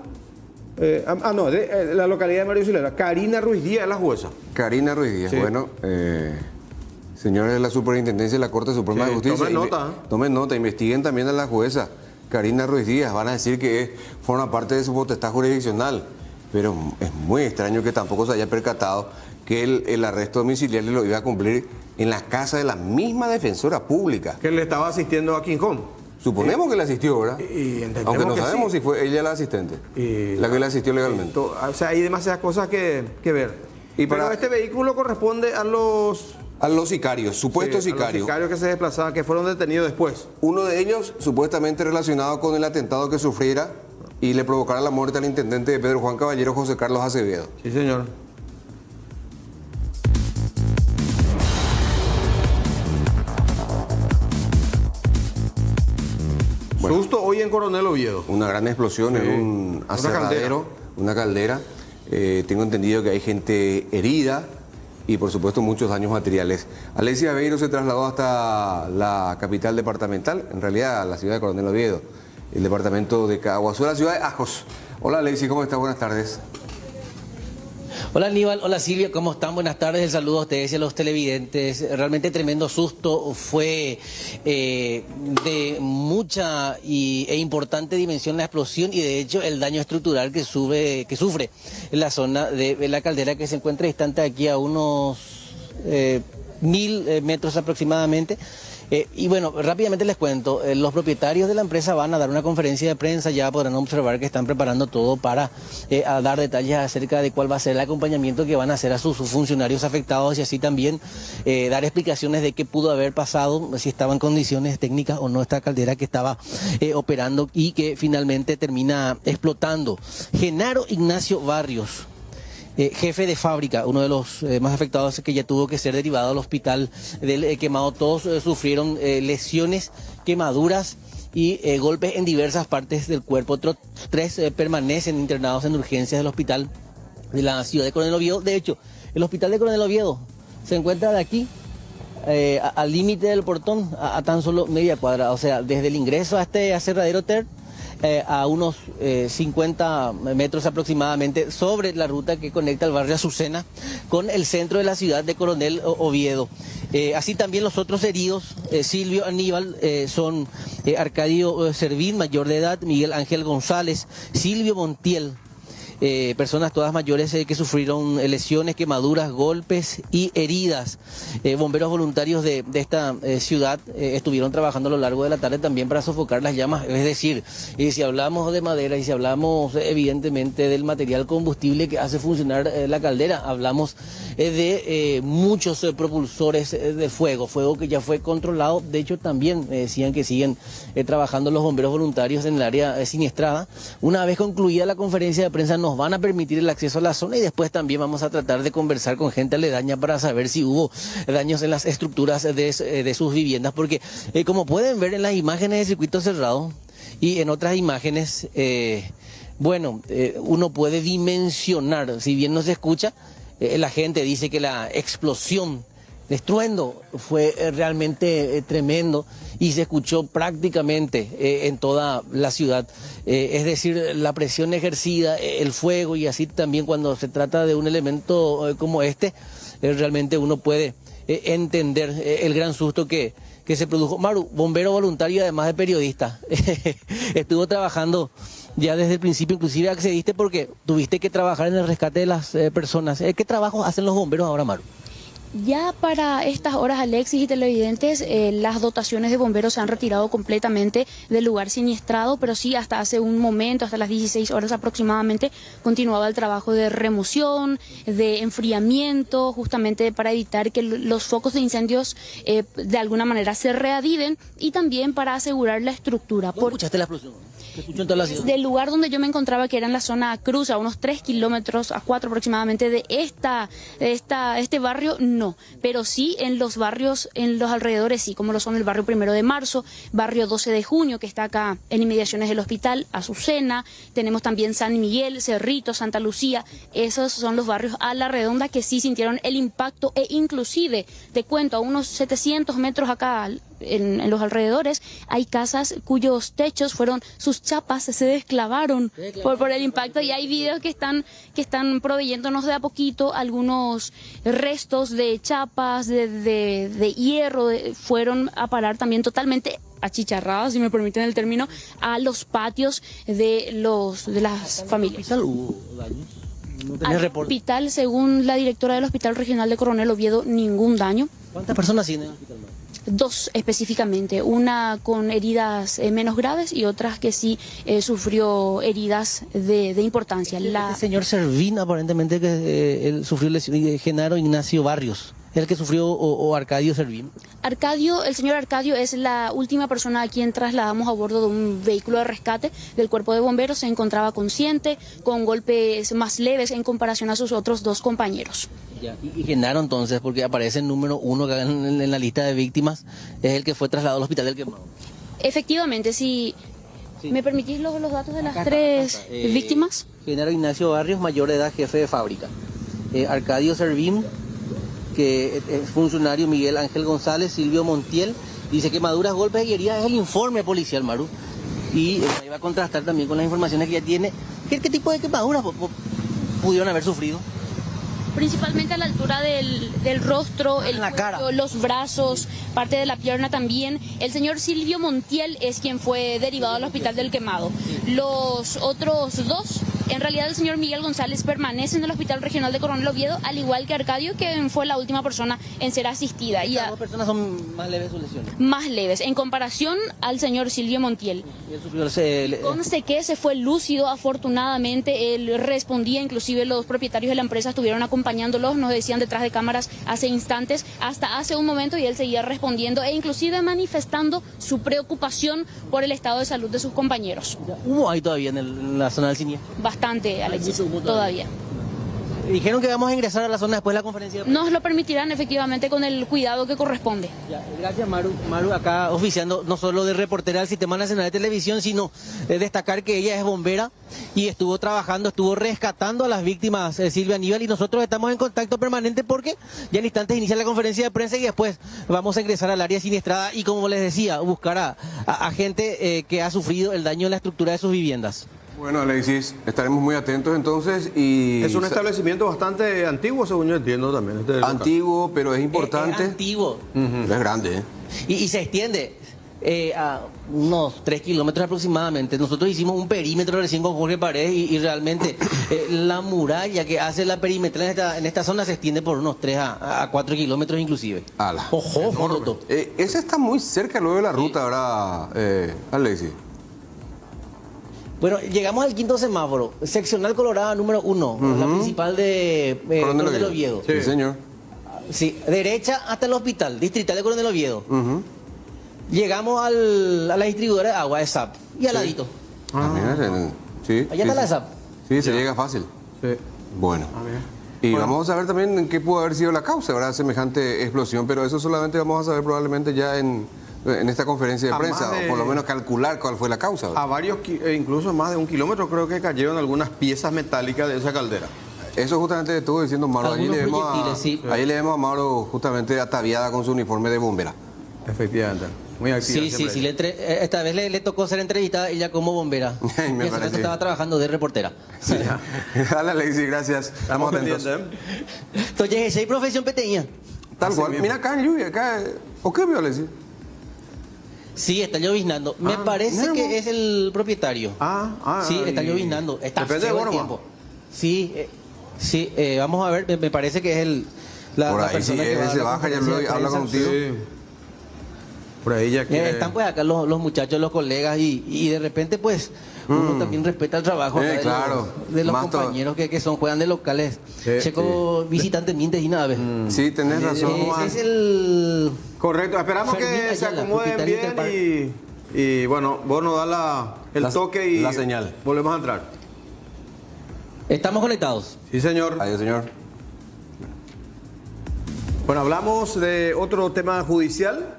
Speaker 3: de la localidad de María Auxiliadora. Karina Ruiz Díaz es la jueza.
Speaker 4: Karina Ruiz Díaz, bueno... señores de la Superintendencia de la Corte Suprema de Justicia... Tomen nota, investiguen también a la jueza Karina Ruiz Díaz. Van a decir que forma parte de su potestad jurisdiccional, pero es muy extraño que tampoco se haya percatado que el arresto domiciliario lo iba a cumplir en la casa de la misma defensora pública.
Speaker 3: Que le estaba asistiendo a King Kong.
Speaker 4: Suponemos que le asistió, ¿verdad? Aunque no sabemos si fue ella la asistente, la que le asistió legalmente.
Speaker 3: O sea, hay demasiadas cosas que ver. Pero este vehículo corresponde a los
Speaker 4: sicarios, supuestos sicarios.
Speaker 3: Los sicarios que se desplazaban, que fueron detenidos después.
Speaker 4: Uno de ellos, supuestamente relacionado con el atentado que sufriera y le provocara la muerte al intendente de Pedro Juan Caballero, José Carlos Acevedo.
Speaker 3: Sí, señor. Bueno, susto hoy en Coronel Oviedo.
Speaker 4: Una gran explosión en un aserradero, una caldera. Tengo entendido que hay gente herida y por supuesto muchos daños materiales. Alexia Aveiro se trasladó hasta la capital departamental, en realidad a la ciudad de Coronel Oviedo, el departamento de Caguazú, la ciudad de Ajos. Hola Alexia, ¿cómo estás? Buenas tardes.
Speaker 10: Hola Aníbal, hola Silvia, ¿cómo están? Buenas tardes, el saludo a ustedes y a los televidentes. Realmente tremendo susto, fue de mucha e importante dimensión la explosión y de hecho el daño estructural que sufre en la zona de la caldera, que se encuentra distante aquí a unos 1000 metros aproximadamente. Y bueno, rápidamente les cuento, los propietarios de la empresa van a dar una conferencia de prensa, ya podrán observar que están preparando todo para dar detalles acerca de cuál va a ser el acompañamiento que van a hacer a sus funcionarios afectados y así también dar explicaciones de qué pudo haber pasado, si estaba en condiciones técnicas o no esta caldera que estaba operando y que finalmente termina explotando. Genaro Ignacio Barrios, jefe de fábrica, uno de los más afectados, que ya tuvo que ser derivado al hospital del quemado. Todos sufrieron lesiones, quemaduras y golpes en diversas partes del cuerpo. Otros 3 permanecen internados en urgencias del hospital de la ciudad de Coronel Oviedo. De hecho, el hospital de Coronel Oviedo se encuentra de aquí al límite del portón, a tan solo media cuadra. O sea, desde el ingreso a este aserradero TER, a unos 50 metros aproximadamente, sobre la ruta que conecta el barrio Azucena con el centro de la ciudad de Coronel Oviedo. Así también los otros heridos, Silvio Aníbal, son Arcadio Servín, mayor de edad, Miguel Ángel González, Silvio Montiel. Personas todas mayores que sufrieron lesiones, quemaduras, golpes y heridas. Bomberos voluntarios de esta ciudad estuvieron trabajando a lo largo de la tarde también para sofocar las llamas. Es decir, si hablamos de madera y si hablamos evidentemente del material combustible que hace funcionar la caldera, hablamos de muchos propulsores de fuego que ya fue controlado. De hecho, también decían que siguen trabajando los bomberos voluntarios en el área siniestrada. Una vez concluida la conferencia de prensa, nos van a permitir el acceso a la zona y después también vamos a tratar de conversar con gente aledaña para saber si hubo daños en las estructuras de sus viviendas, porque como pueden ver en las imágenes de circuito cerrado y en otras imágenes, uno puede dimensionar, si bien no se escucha, la gente dice que la explosión de estruendo fue realmente tremendo y se escuchó prácticamente en toda la ciudad. Es decir, la presión ejercida, el fuego, y así también cuando se trata de un elemento como este, realmente uno puede entender el gran susto que se produjo. Maru, bombero voluntario, además de periodista, estuvo trabajando ya desde el principio, inclusive accediste porque tuviste que trabajar en el rescate de las personas. ¿Qué trabajo hacen los bomberos ahora, Maru?
Speaker 11: Ya para estas horas, Alexis y televidentes, las dotaciones de bomberos se han retirado completamente del lugar siniestrado, pero sí hasta hace un momento, hasta las 16 horas aproximadamente, continuaba el trabajo de remoción, de enfriamiento, justamente para evitar que los focos de incendios de alguna manera se reaviven y también para asegurar la estructura.
Speaker 10: ¿Escuchaste la explosión?
Speaker 11: Del lugar donde yo me encontraba, que era en la zona Cruz, a unos 3 kilómetros, a 4 aproximadamente de este barrio, no, pero sí en los barrios, en los alrededores, sí, como lo son el barrio 1 de Marzo, barrio 12 de Junio, que está acá en inmediaciones del hospital, Azucena, tenemos también San Miguel, Cerrito, Santa Lucía. Esos son los barrios a la redonda que sí sintieron el impacto, e inclusive, te cuento, a unos 700 metros acá en los alrededores hay casas cuyos techos sus chapas se desclavaron por el impacto, y hay videos que están proveyéndonos de a poquito algunos restos de chapas, de hierro, fueron a parar también totalmente achicharradas, si me permiten el término, a los patios de las familias.
Speaker 10: ¿Hubo daños?
Speaker 11: Al hospital, según la directora del Hospital Regional de Coronel Oviedo, ningún daño.
Speaker 10: ¿Cuántas personas tiene el hospital?
Speaker 11: 2 específicamente, una con heridas menos graves y otras que sí sufrió heridas de importancia.
Speaker 10: El señor Servín, aparentemente, que él sufrió lesiones, Genaro Ignacio Barrios, ¿el que sufrió o Arcadio Servín?
Speaker 11: El señor Arcadio es la última persona a quien trasladamos a bordo de un vehículo de rescate del Cuerpo de Bomberos. Se encontraba consciente, con golpes más leves en comparación a sus otros 2 compañeros.
Speaker 10: Ya. Y Genaro, entonces, porque aparece el número 1 que en la lista de víctimas, es el que fue trasladado al hospital del Quemado.
Speaker 11: Efectivamente, si me permitís los datos de las 3 víctimas.
Speaker 10: Genaro Ignacio Barrios, mayor de edad, jefe de fábrica. Arcadio Servín, que es funcionario, Miguel Ángel González, Silvio Montiel, dice quemaduras, golpes y heridas, es el informe policial, Maru. Y ahí va a contrastar también con las informaciones que ya tiene. ¿Qué tipo de quemaduras pudieron haber sufrido?
Speaker 11: Principalmente a la altura del rostro, el cuello, los brazos, parte de la pierna también. El señor Silvio Montiel es quien fue derivado al Hospital del Quemado. Los otros 2, en realidad el señor Miguel González, permanece en el Hospital Regional de Coronel Oviedo, al igual que Arcadio, que fue la última persona en ser asistida.
Speaker 10: ¿Las 2 personas son más leves sus lesiones?
Speaker 11: Más leves, en comparación al señor Silvio Montiel. Conste que se fue lúcido, afortunadamente. Él respondía, inclusive los propietarios de la empresa estuvieron acompañándolos, nos decían detrás de cámaras hace instantes, hasta hace un momento, y él seguía respondiendo e inclusive manifestando su preocupación por el estado de salud de sus compañeros.
Speaker 10: ¿Hubo ahí todavía en la zona del siniestro?
Speaker 11: Bastante, Alexis, todavía.
Speaker 10: Dijeron que vamos a ingresar a la zona después de la conferencia.
Speaker 11: Nos lo permitirán efectivamente con el cuidado que corresponde.
Speaker 10: Ya, gracias, Maru. Maru acá oficiando no solo de reportera del Sistema Nacional de Televisión, sino destacar que ella es bombera y estuvo trabajando, estuvo rescatando a las víctimas, Silvia Aníbal, y nosotros estamos en contacto permanente porque ya en instantes inicia la conferencia de prensa y después vamos a ingresar al área siniestrada y, como les decía, buscar a gente que ha sufrido el daño en la estructura de sus viviendas.
Speaker 4: Bueno, Alexis, estaremos muy atentos entonces. Y
Speaker 3: es un establecimiento bastante antiguo, según yo entiendo también.
Speaker 4: Antiguo, pero es importante.
Speaker 10: Es antiguo.
Speaker 4: Es grande, ¿eh?
Speaker 10: Y se extiende a unos 3 kilómetros aproximadamente. Nosotros hicimos un perímetro recién con Jorge Paredes y realmente la muralla que hace la perimetral en esta zona se extiende por unos 3 a 4 kilómetros inclusive.
Speaker 4: Ojo, ese está muy cerca luego de la ruta, ¿verdad, Alexis?
Speaker 10: Bueno, llegamos al quinto semáforo, seccional Colorado número 1, la principal de Coronel Oviedo.
Speaker 4: Sí, señor.
Speaker 10: Sí, derecha hasta el hospital, distrital de Coronel Oviedo. Llegamos a la distribuidora de agua de SAP y al ladito.
Speaker 4: Sí,
Speaker 10: allá está la SAP.
Speaker 4: Sí, se llega fácil.
Speaker 3: Sí.
Speaker 4: Bueno. Y vamos a ver también en qué pudo haber sido la causa, ¿verdad? Semejante explosión, pero eso solamente vamos a saber probablemente ya en esta conferencia de prensa, o por lo menos calcular cuál fue la causa, ¿verdad?
Speaker 3: A varios, incluso más de 1 kilómetro, creo que cayeron algunas piezas metálicas de esa caldera.
Speaker 4: Eso justamente estuvo diciendo Mauro. Ahí le vemos a Mauro justamente ataviada con su uniforme de bombera.
Speaker 3: Efectivamente. Muy activa.
Speaker 10: Sí. Esta vez le tocó ser entrevistada ella como bombera.
Speaker 4: Me parece.
Speaker 10: Estaba trabajando de reportera.
Speaker 3: Sí.
Speaker 4: Dale, Alexis, gracias. Estamos atentos.
Speaker 10: Entonces, ¿hay profesión peteña?
Speaker 4: Tal cual. Mira acá en lluvia, acá. ¿O qué vio, Alexis?
Speaker 10: Sí, está lloviznando. Me parece que es el propietario. Sí, está lloviznando. Está feo el tiempo. Sí, vamos a ver, me parece que es la persona que
Speaker 4: se baja, ya habla contigo. Sí.
Speaker 3: Por ahí ya que...
Speaker 10: Están pues acá los muchachos, los colegas y de repente pues uno también respeta el trabajo de los compañeros que juegan de locales. Checo visitantes mientes y nada.
Speaker 4: Sí, tenés razón.
Speaker 10: Es el...
Speaker 3: Correcto, esperamos que se acomoden bien y bueno, vos nos das el toque y
Speaker 4: la señal.
Speaker 3: Volvemos a entrar.
Speaker 10: Estamos conectados.
Speaker 3: Sí, señor.
Speaker 4: Adiós, señor.
Speaker 3: Bueno, hablamos de otro tema judicial.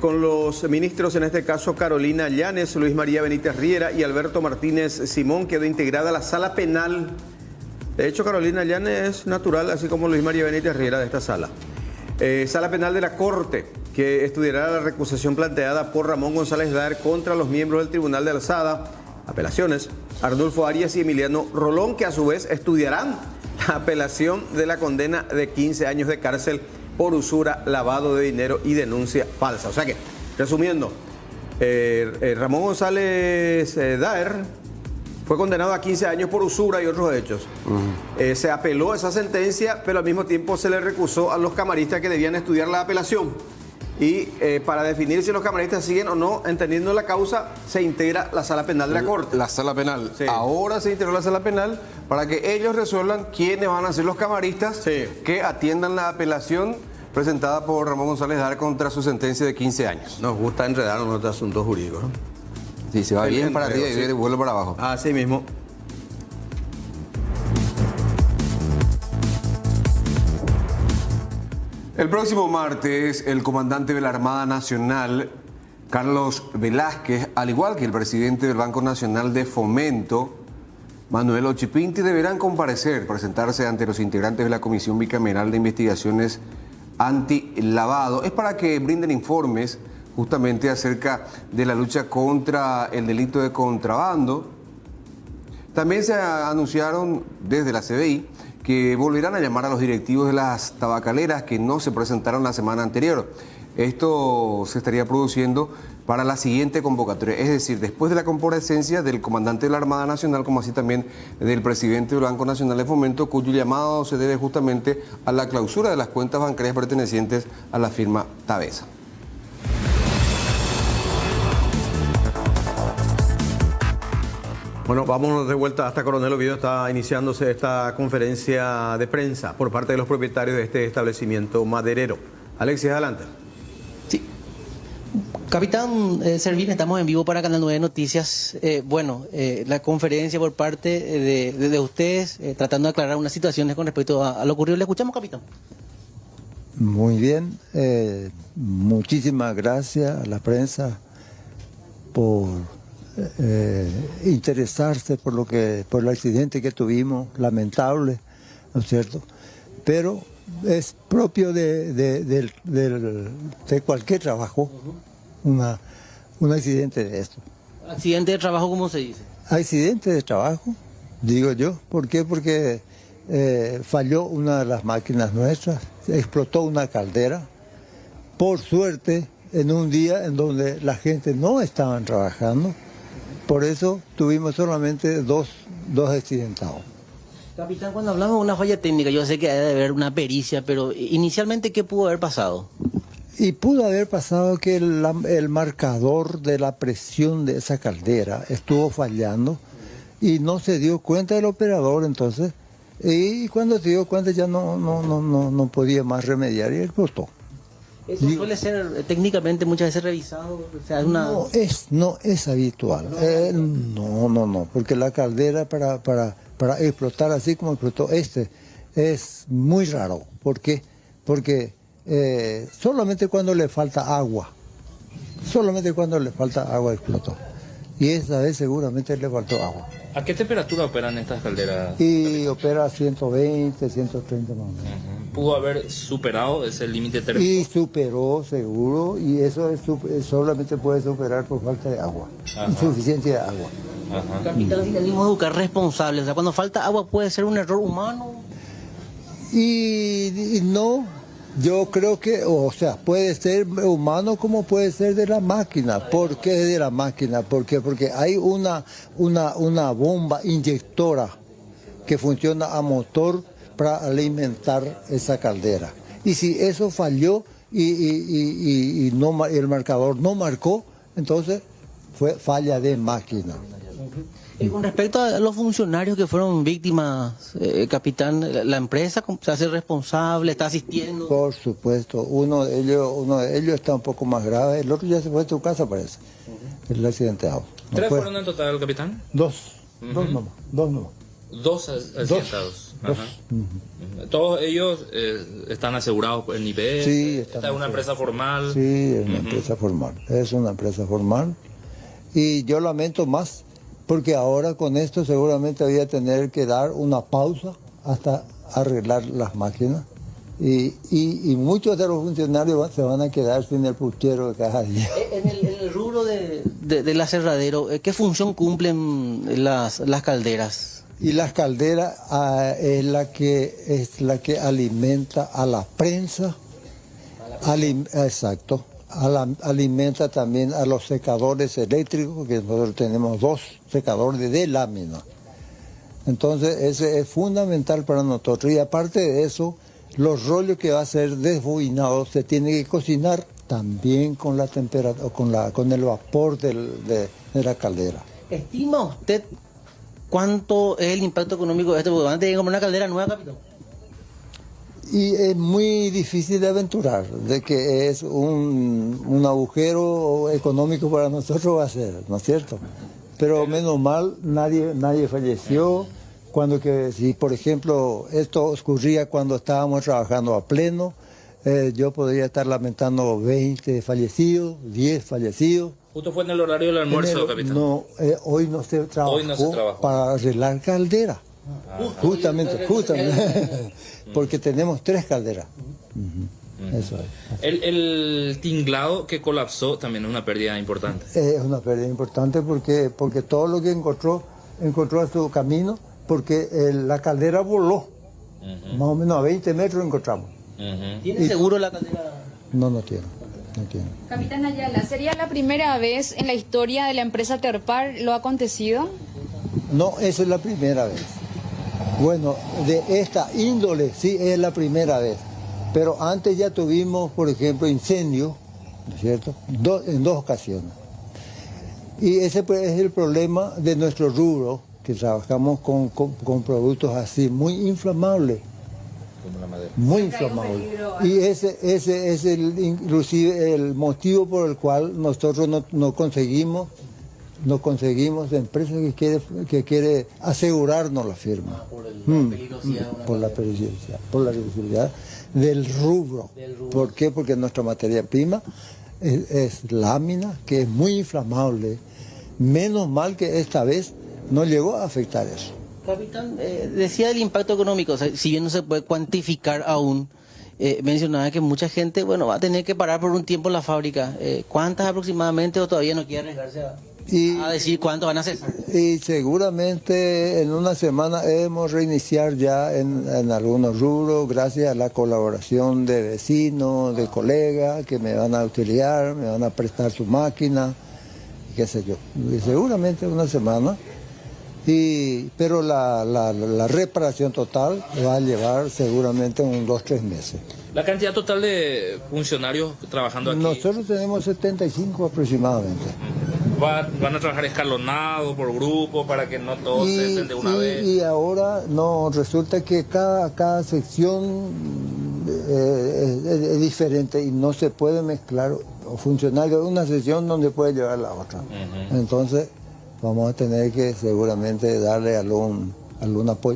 Speaker 3: Con los ministros, en este caso Carolina Llanes, Luis María Benítez Riera y Alberto Martínez Simón, quedó integrada la sala penal. De hecho, Carolina Llanes es natural, así como Luis María Benítez Riera, de esta sala. Sala penal de la Corte, que estudiará la recusación planteada por Ramón González Daer contra los miembros del Tribunal de Alzada, apelaciones, Arnulfo Arias y Emiliano Rolón, que a su vez estudiarán la apelación de la condena de 15 años de cárcel por usura, lavado de dinero y denuncia falsa. O sea que, resumiendo, Ramón González Daer fue condenado a 15 años por usura y otros hechos. Se apeló esa sentencia, pero al mismo tiempo se le recusó a los camaristas que debían estudiar la apelación. Y para definir si los camaristas siguen o no entendiendo la causa, se integra la sala penal de la Corte.
Speaker 4: La sala penal.
Speaker 3: Sí.
Speaker 4: Ahora se integró la sala penal para que ellos resuelvan quiénes van a ser los camaristas que atiendan la apelación presentada por Ramón González Daer contra su sentencia de 15 años.
Speaker 3: Nos gusta enredarnos en otros asuntos jurídicos, ¿no?
Speaker 4: Sí, se va bien para arriba y vuelve para abajo.
Speaker 3: Así mismo.
Speaker 4: El próximo martes, el comandante de la Armada Nacional, Carlos Velázquez, al igual que el presidente del Banco Nacional de Fomento, Manuel Ochipinti, deberán presentarse ante los integrantes de la Comisión Bicameral de Investigaciones Antilavado. Es para que brinden informes justamente acerca de la lucha contra el delito de contrabando. También se anunciaron desde la CBI que volverán a llamar a los directivos de las tabacaleras que no se presentaron la semana anterior. Esto se estaría produciendo para la siguiente convocatoria, es decir, después de la comparecencia del comandante de la Armada Nacional, como así también del presidente del Banco Nacional de Fomento, cuyo llamado se debe justamente a la clausura de las cuentas bancarias pertenecientes a la firma Tabesa.
Speaker 3: Bueno, vámonos de vuelta hasta Coronel Oviedo. Está iniciándose esta conferencia de prensa por parte de los propietarios de este establecimiento maderero. Alexis, adelante.
Speaker 10: Sí. Capitán Servín, estamos en vivo para Canal 9 Noticias. La conferencia por parte de ustedes, tratando de aclarar unas situaciones con respecto a lo ocurrido. ¿Le escuchamos, capitán?
Speaker 12: Muy bien. Muchísimas gracias a la prensa por interesarse por el accidente que tuvimos, lamentable, ¿no es cierto? Pero es propio de cualquier trabajo un accidente de esto.
Speaker 10: ¿Accidente de trabajo cómo se dice?
Speaker 12: Accidente de trabajo, digo yo. ¿Por qué? Porque falló una de las máquinas nuestras, explotó una caldera. Por suerte, en un día en donde la gente no estaba trabajando. Por eso tuvimos solamente dos accidentados.
Speaker 10: Capitán, cuando hablamos de una falla técnica, yo sé que debe haber una pericia, pero inicialmente, ¿qué pudo haber pasado?
Speaker 12: Y pudo haber pasado que el marcador de la presión de esa caldera estuvo fallando y no se dio cuenta el operador entonces. Y cuando se dio cuenta ya no podía más remediar y explotó.
Speaker 10: ¿Eso suele ser técnicamente muchas veces revisado? O sea,
Speaker 12: no es habitual. No, porque la caldera para explotar así como explotó es muy raro. ¿Por qué? Porque solamente cuando le falta agua explotó. Y esa vez seguramente le faltó agua.
Speaker 13: ¿A qué temperatura operan estas calderas?
Speaker 12: Y opera a 120, 130 más o menos.
Speaker 13: ¿Pudo haber superado ese límite térmico?
Speaker 12: Y superó, seguro, y eso solamente puede superar por falta de agua, insuficiencia de agua.
Speaker 10: Capitán, si tenemos que buscar responsables, o sea, cuando falta agua puede ser un error humano.
Speaker 12: Y no, yo creo que, o sea, puede ser humano como puede ser de la máquina. ¿Por qué de la máquina? ¿Por qué? Porque hay una bomba inyectora que funciona a motor para alimentar esa caldera. Y si eso falló y el marcador no marcó, entonces fue falla de máquina.
Speaker 10: Y con respecto a los funcionarios que fueron víctimas, capitán, ¿la empresa se hace responsable, está asistiendo?
Speaker 12: Por supuesto, uno de ellos está un poco más grave, el otro ya se fue de su casa, parece, el accidentado.
Speaker 13: ¿Tres fueron en total, capitán?
Speaker 12: Dos nomás.
Speaker 13: Dos accidentados. ¿Todos ellos están asegurados por el nivel?
Speaker 12: Sí,
Speaker 13: ¿Esta es una empresa formal?
Speaker 12: Sí, es una empresa formal. Es una empresa formal. Y yo lamento más, porque ahora con esto seguramente voy a tener que dar una pausa hasta arreglar las máquinas. Y muchos de los funcionarios se van a quedar sin el puchero de cada día.
Speaker 10: En el rubro del aserradero, ¿qué función cumplen las calderas?
Speaker 12: Y las calderas es la que alimenta a la prensa, exacto, alimenta también a los secadores eléctricos, que nosotros tenemos 2 secadores de lámina. Entonces ese es fundamental para nosotros. Y aparte de eso, los rollos que va a ser desbobinados se tienen que cocinar también con la temperatura, con el vapor de la caldera.
Speaker 10: ¿Estima usted cuánto es el impacto económico de esto? Porque van a tener que comprar una caldera nueva, capitán.
Speaker 12: Y es muy difícil de aventurar, de que es un agujero económico para nosotros va a ser, ¿no es cierto? Pero menos mal, nadie falleció. Si por ejemplo esto ocurría cuando estábamos trabajando a pleno, yo podría estar lamentando 20 fallecidos, 10 fallecidos.
Speaker 13: Justo fue en el horario del almuerzo, capitán.
Speaker 12: No, hoy no se trabajó para arreglar caldera. Justamente, porque tenemos 3 calderas. Eso es.
Speaker 13: El tinglado que colapsó también es una pérdida importante.
Speaker 12: Es una pérdida importante porque todo lo que encontró a su camino, porque la caldera voló. Más o menos a 20 metros encontramos.
Speaker 10: ¿Tiene seguro la caldera?
Speaker 12: No tiene.
Speaker 14: Capitán Ayala, ¿sería la primera vez en la historia de la empresa Terpar lo acontecido?
Speaker 12: No, esa es la primera vez. Bueno, de esta índole sí es la primera vez. Pero antes ya tuvimos, por ejemplo, incendios, ¿no es cierto? En 2 ocasiones. Y ese es el problema de nuestro rubro, que trabajamos con productos así, muy inflamables. Como la madera. Muy inflamables. Y ese es inclusive el motivo por el cual nosotros no conseguimos empresas que quiere asegurarnos la firma. Por la peligrosidad del rubro. ¿Por qué? Porque nuestra materia prima es lámina, que es muy inflamable. Menos mal que esta vez no llegó a afectar eso.
Speaker 10: Capitán, decía el impacto económico, o sea, si bien no se puede cuantificar aún, mencionaba que mucha gente, va a tener que parar por un tiempo la fábrica. ¿Cuántas aproximadamente o todavía no quiere arriesgarse a decir cuánto van a cesar?
Speaker 12: Y seguramente en una semana hemos reiniciar ya en algunos rubros, gracias a la colaboración de vecinos, de colegas que me van a auxiliar, me van a prestar su máquina, qué sé yo. Y seguramente una semana. Pero la reparación total va a llevar seguramente unos 2-3 meses.
Speaker 13: La cantidad total de funcionarios trabajando aquí.
Speaker 12: Nosotros tenemos 75 aproximadamente.
Speaker 13: Van a trabajar escalonados por grupo para que no todos cesen de una vez.
Speaker 12: Y ahora no, resulta que cada sección es diferente y no se puede mezclar funcionarios de una sección donde puede llevar la otra. Entonces vamos a tener que seguramente darle algún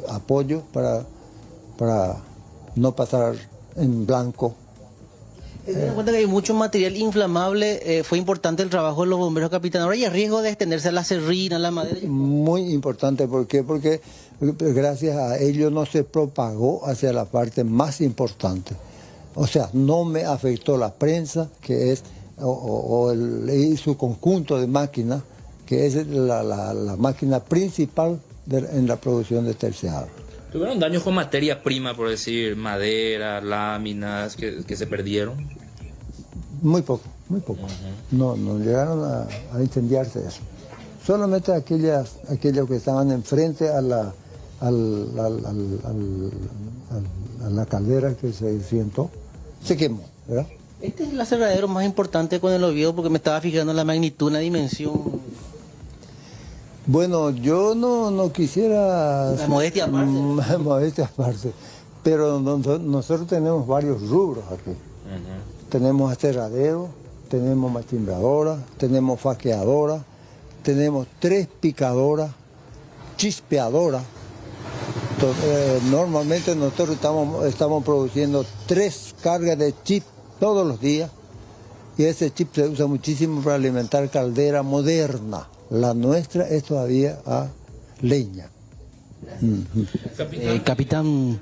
Speaker 12: apoyo para no pasar en blanco.
Speaker 10: Teniendo en cuenta que hay mucho material inflamable, fue importante el trabajo de los bomberos, capitán. Ahora hay riesgo de extenderse a la serrina, a la madera.
Speaker 12: Muy importante, ¿por qué? Porque gracias a ello no se propagó hacia la parte más importante. O sea, no me afectó la prensa, que es, y su conjunto de máquinas, que es la máquina principal en la producción de terciado.
Speaker 13: ¿Tuvieron daños con materia prima, por decir, madera, láminas, que se perdieron?
Speaker 12: Muy poco, muy poco. No llegaron a incendiarse eso. Solamente aquellos que estaban enfrente a la caldera que se sientó, se quemó, ¿verdad?
Speaker 10: Este es el aserradero más importante con el Oviedo, porque me estaba fijando en la magnitud, la dimensión.
Speaker 12: Bueno, yo no quisiera...
Speaker 10: La modestia aparte.
Speaker 12: Modestia aparte. Pero nosotros tenemos varios rubros aquí. Tenemos aserradero, tenemos machimbradora, tenemos faqueadora, tenemos 3 picadoras, chispeadora. Normalmente nosotros estamos produciendo 3 cargas de chip todos los días. Y ese chip se usa muchísimo para alimentar caldera moderna. La nuestra es todavía a leña.
Speaker 10: Capitán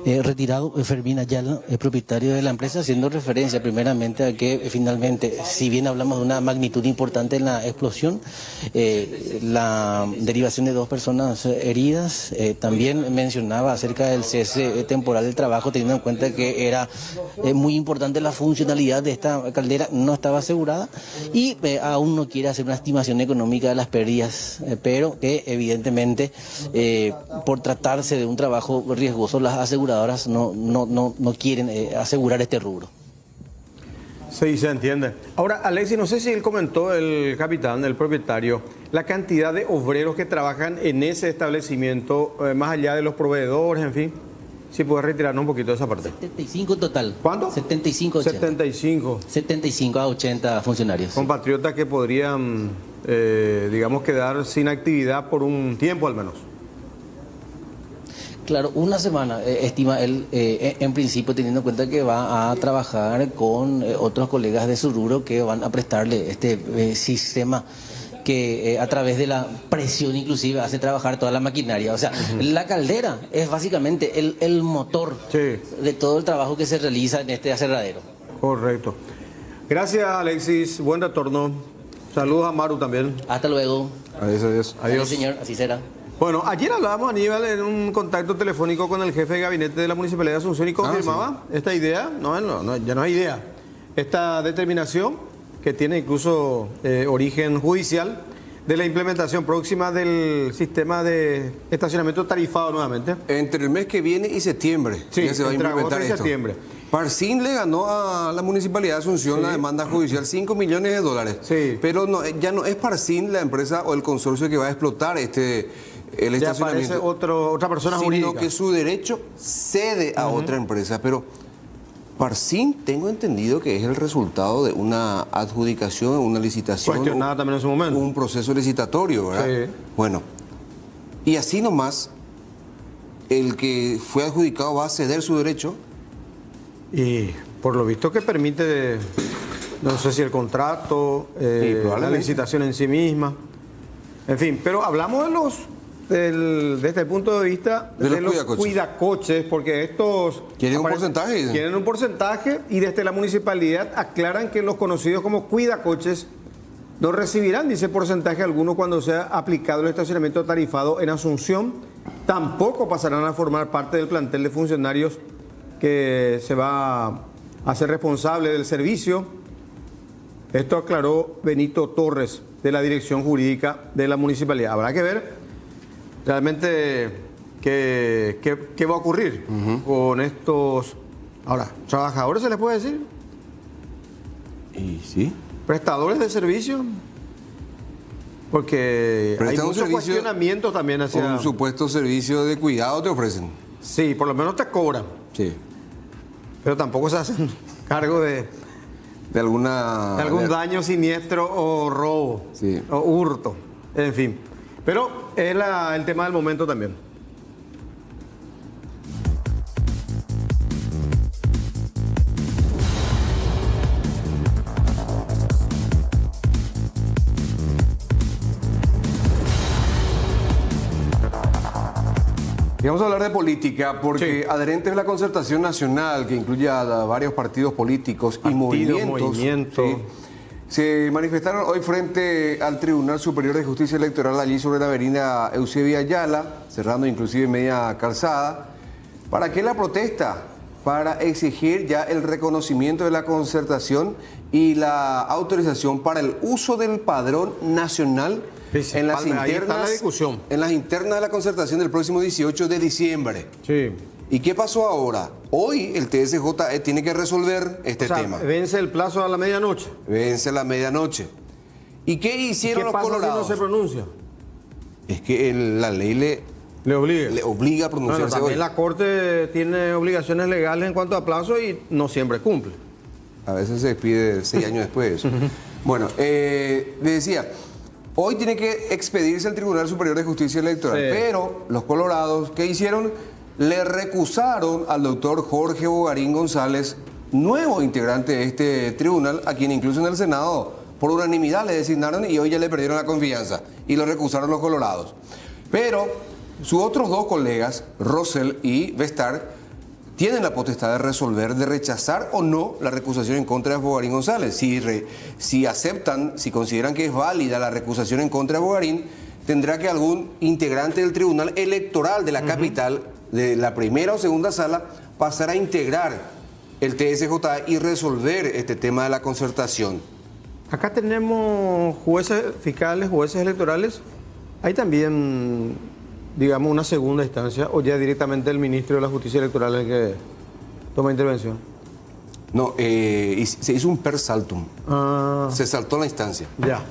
Speaker 10: retirado Fermín Ayala, propietario de la empresa, haciendo referencia primeramente a que finalmente, si bien hablamos de una magnitud importante en la explosión, la derivación de 2 personas heridas, también mencionaba acerca del cese temporal del trabajo, teniendo en cuenta que era muy importante la funcionalidad de esta caldera, no estaba asegurada y aún no quiere hacer una estimación económica de las pérdidas, pero que evidentemente por tratarse de un trabajo riesgoso, las aseguradoras no quieren asegurar este rubro.
Speaker 3: Sí, se entiende. Ahora, Alexis, no sé si él comentó, el capitán, el propietario, la cantidad de obreros que trabajan en ese establecimiento, más allá de los proveedores, en fin. Si puedes retirarnos un poquito de esa parte.
Speaker 10: 75 total.
Speaker 3: ¿Cuánto?
Speaker 10: 75 a 80.
Speaker 3: 75.
Speaker 10: 75 a 80 funcionarios.
Speaker 3: Compatriotas que podrían, digamos, quedar sin actividad por un tiempo al menos.
Speaker 10: Claro, una semana, estima él, en principio, teniendo en cuenta que va a trabajar con otros colegas de su rubro que van a prestarle este sistema que a través de la presión inclusive hace trabajar toda la maquinaria. O sea, la caldera es básicamente el motor de todo el trabajo que se realiza en este aserradero.
Speaker 3: Correcto. Gracias, Alexis. Buen retorno. Saludos a Maru también.
Speaker 10: Hasta luego.
Speaker 3: Adiós, adiós.
Speaker 10: Adiós, señor. Así será.
Speaker 3: Bueno, ayer hablábamos, Aníbal, en un contacto telefónico con el jefe de gabinete de la Municipalidad de Asunción y confirmaba esta idea, ya no hay idea, esta determinación que tiene incluso origen judicial de la implementación próxima del sistema de estacionamiento tarifado nuevamente.
Speaker 4: Entre el mes que viene y septiembre ya se va a implementar esto.
Speaker 3: Septiembre.
Speaker 4: Parsin le ganó a la Municipalidad de Asunción la demanda judicial $5 millones. Pero ya no es Parsin la empresa o el consorcio que va a explotar el estacionamiento.
Speaker 3: Otra persona jurídica.
Speaker 4: Sino que su derecho cede a otra empresa. Pero Parsin, tengo entendido que es el resultado de una adjudicación, una licitación.
Speaker 3: Cuestionada también en su momento.
Speaker 4: Un proceso licitatorio, ¿verdad? Sí. Bueno, y así nomás, el que fue adjudicado va a ceder su derecho.
Speaker 3: Y por lo visto que permite, no sé si el contrato, la licitación en sí misma, en fin, pero hablamos desde el punto de vista de los cuidacoches, porque estos
Speaker 4: quieren un porcentaje.
Speaker 3: Quieren un porcentaje y desde la municipalidad aclaran que los conocidos como cuidacoches no recibirán, dice, porcentaje alguno cuando sea aplicado el estacionamiento tarifado en Asunción. Tampoco pasarán a formar parte del plantel de funcionarios que se va a hacer responsable del servicio. Esto aclaró Benito Torres, de la Dirección Jurídica de la Municipalidad. Habrá que ver realmente qué va a ocurrir con estos Ahora, ¿trabajadores se les puede decir?
Speaker 4: Y sí.
Speaker 3: ¿Prestadores de servicio? Porque hay
Speaker 4: Prestan un
Speaker 3: muchos
Speaker 4: servicio,
Speaker 3: cuestionamientos también hacia...
Speaker 4: un supuesto servicio de cuidado te ofrecen.
Speaker 3: Sí, por lo menos te cobran.
Speaker 4: Sí.
Speaker 3: Pero tampoco se hacen cargo de algún daño siniestro o robo,
Speaker 4: sí,
Speaker 3: o hurto, en fin. Pero es el tema del momento también.
Speaker 4: Y vamos a hablar de política porque adherentes de la concertación nacional, que incluye a varios partidos políticos y movimientos, sí, se manifestaron hoy frente al Tribunal Superior de Justicia Electoral allí sobre la avenida Eusebio Ayala, cerrando inclusive media calzada. ¿Para qué la protesta? Para exigir ya el reconocimiento de la concertación y la autorización para el uso del padrón nacional en las internas de la concertación del próximo 18 de diciembre.
Speaker 3: Sí.
Speaker 4: ¿Y qué pasó ahora? Hoy el TSJ tiene que resolver este tema.
Speaker 3: Vence el plazo a la medianoche.
Speaker 4: Vence a la medianoche. ¿Y qué hicieron los colorados?
Speaker 3: ¿Qué pasa si no se pronuncia?
Speaker 4: Es que la ley le obliga a pronunciarse.
Speaker 3: Bueno, también
Speaker 4: hoy.
Speaker 3: la Corte tiene obligaciones legales en cuanto a plazo y no siempre cumple.
Speaker 4: A veces se despide 6 años después. Bueno, le decía, hoy tiene que expedirse al Tribunal Superior de Justicia Electoral, pero los colorados, ¿qué hicieron? Le recusaron al doctor Jorge Bogarín González, nuevo integrante de este tribunal, a quien incluso en el Senado por unanimidad le designaron y hoy ya le perdieron la confianza y lo recusaron los colorados. Pero sus otros dos colegas, Rosell y Vestar, tienen la potestad de resolver, de rechazar o no la recusación en contra de Bogarín González. Si aceptan, si consideran que es válida la recusación en contra de Bogarín, tendrá que algún integrante del Tribunal Electoral de la capital, de la primera o segunda sala, pasar a integrar el TSJ y resolver este tema de la concertación.
Speaker 3: Acá tenemos jueces fiscales, jueces electorales. Hay también, digamos, una segunda instancia, o ya directamente el ministro de la Justicia Electoral el que toma intervención.
Speaker 4: No, se hizo un per saltum. Se saltó la instancia.
Speaker 3: Ya.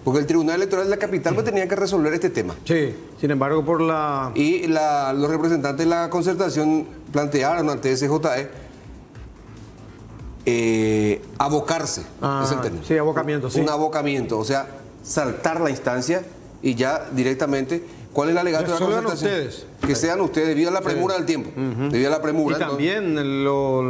Speaker 4: Porque el Tribunal Electoral de la capital pues tenía que resolver este tema.
Speaker 3: Sí, sin embargo por la...
Speaker 4: Y los representantes de la concertación plantearon al TSJE abocarse. Es el término.
Speaker 3: Sí, abocamiento, sí.
Speaker 4: Un abocamiento, o sea, saltar la instancia y ya directamente... ¿Cuál es el alegato de la concertación?
Speaker 3: Ustedes.
Speaker 4: Que sean ustedes, debido a la premura del tiempo. Debido a la premura.
Speaker 3: Y también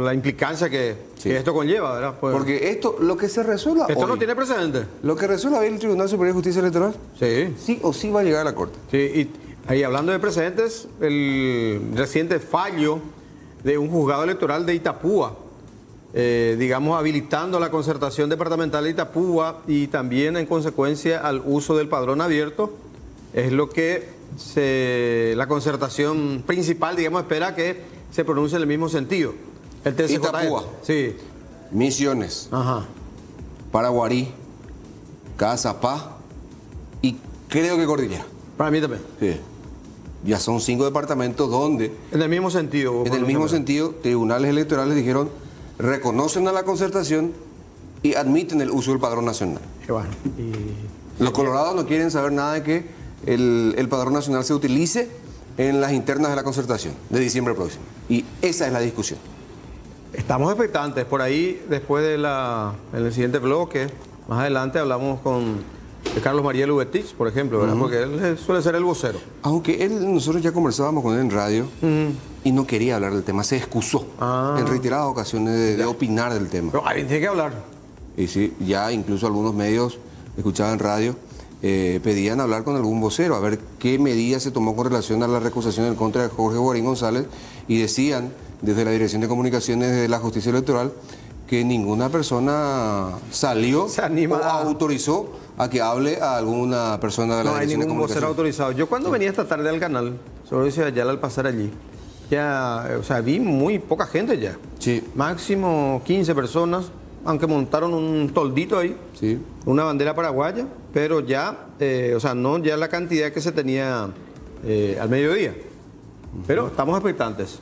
Speaker 3: la implicancia que esto conlleva, ¿verdad? Pues,
Speaker 4: porque esto, lo que se resuelva
Speaker 3: esto
Speaker 4: hoy,
Speaker 3: no tiene precedente.
Speaker 4: Lo que resuelva hoy el Tribunal Superior de Justicia Electoral, sí o sí va a llegar a la Corte.
Speaker 3: Sí, y ahí hablando de precedentes, el reciente fallo de un juzgado electoral de Itapúa, digamos, habilitando la concertación departamental de Itapúa y también en consecuencia al uso del padrón abierto, es lo que la concertación principal, digamos, espera que se pronuncie en el mismo sentido. El TSJ.
Speaker 4: Itapúa.
Speaker 3: Sí.
Speaker 4: Misiones.
Speaker 3: Ajá.
Speaker 4: Paraguarí, Cazapá y creo que Cordillera.
Speaker 3: Para mí también.
Speaker 4: Sí. Ya son 5 departamentos donde...
Speaker 3: En el mismo sentido.
Speaker 4: En el mismo sentido, tribunales electorales dijeron, reconocen a la concertación y admiten el uso del padrón nacional.
Speaker 3: Bueno,
Speaker 4: los colorados no quieren saber nada de que el padrón nacional se utilice en las internas de la concertación de diciembre próximo. Y esa es la discusión.
Speaker 3: Estamos expectantes. Por ahí, después en el siguiente bloque, más adelante hablamos con Carlos María Lubetich, por ejemplo, ¿verdad? Porque él suele ser el vocero.
Speaker 4: Aunque nosotros ya conversábamos con él en radio y no quería hablar del tema, se excusó en reiteradas ocasiones de opinar del tema.
Speaker 3: Pero alguien tiene que hablar.
Speaker 4: Y sí, ya incluso algunos medios escuchaban en radio. Pedían hablar con algún vocero, a ver qué medidas se tomó con relación a la recusación en contra de Jorge Bogarín González, y decían desde la Dirección de Comunicaciones de la Justicia Electoral que ninguna persona salió o autorizó a que hable a alguna persona de la Dirección de Comunicaciones. No hay ningún vocero
Speaker 3: autorizado. Yo cuando venía esta tarde al canal, solo decía Ayala al pasar allí, ya, o sea, vi muy poca gente ya.
Speaker 4: Sí.
Speaker 3: Máximo 15 personas. Aunque montaron un toldito ahí, una bandera paraguaya, pero ya, o sea, no ya la cantidad que se tenía al mediodía. Pero estamos expectantes.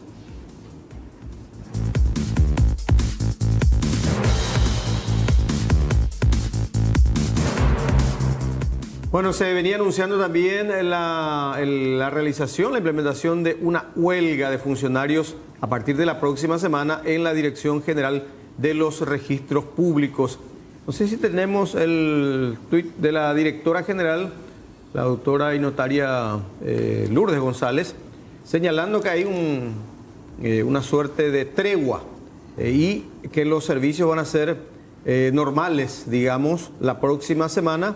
Speaker 3: Bueno, se venía anunciando también la implementación de una huelga de funcionarios a partir de la próxima semana en la Dirección General de los Registros Públicos. No sé si tenemos el tuit de la directora general, la doctora y notaria Lourdes González, señalando que hay una suerte de tregua y que los servicios van a ser normales, digamos, la próxima semana.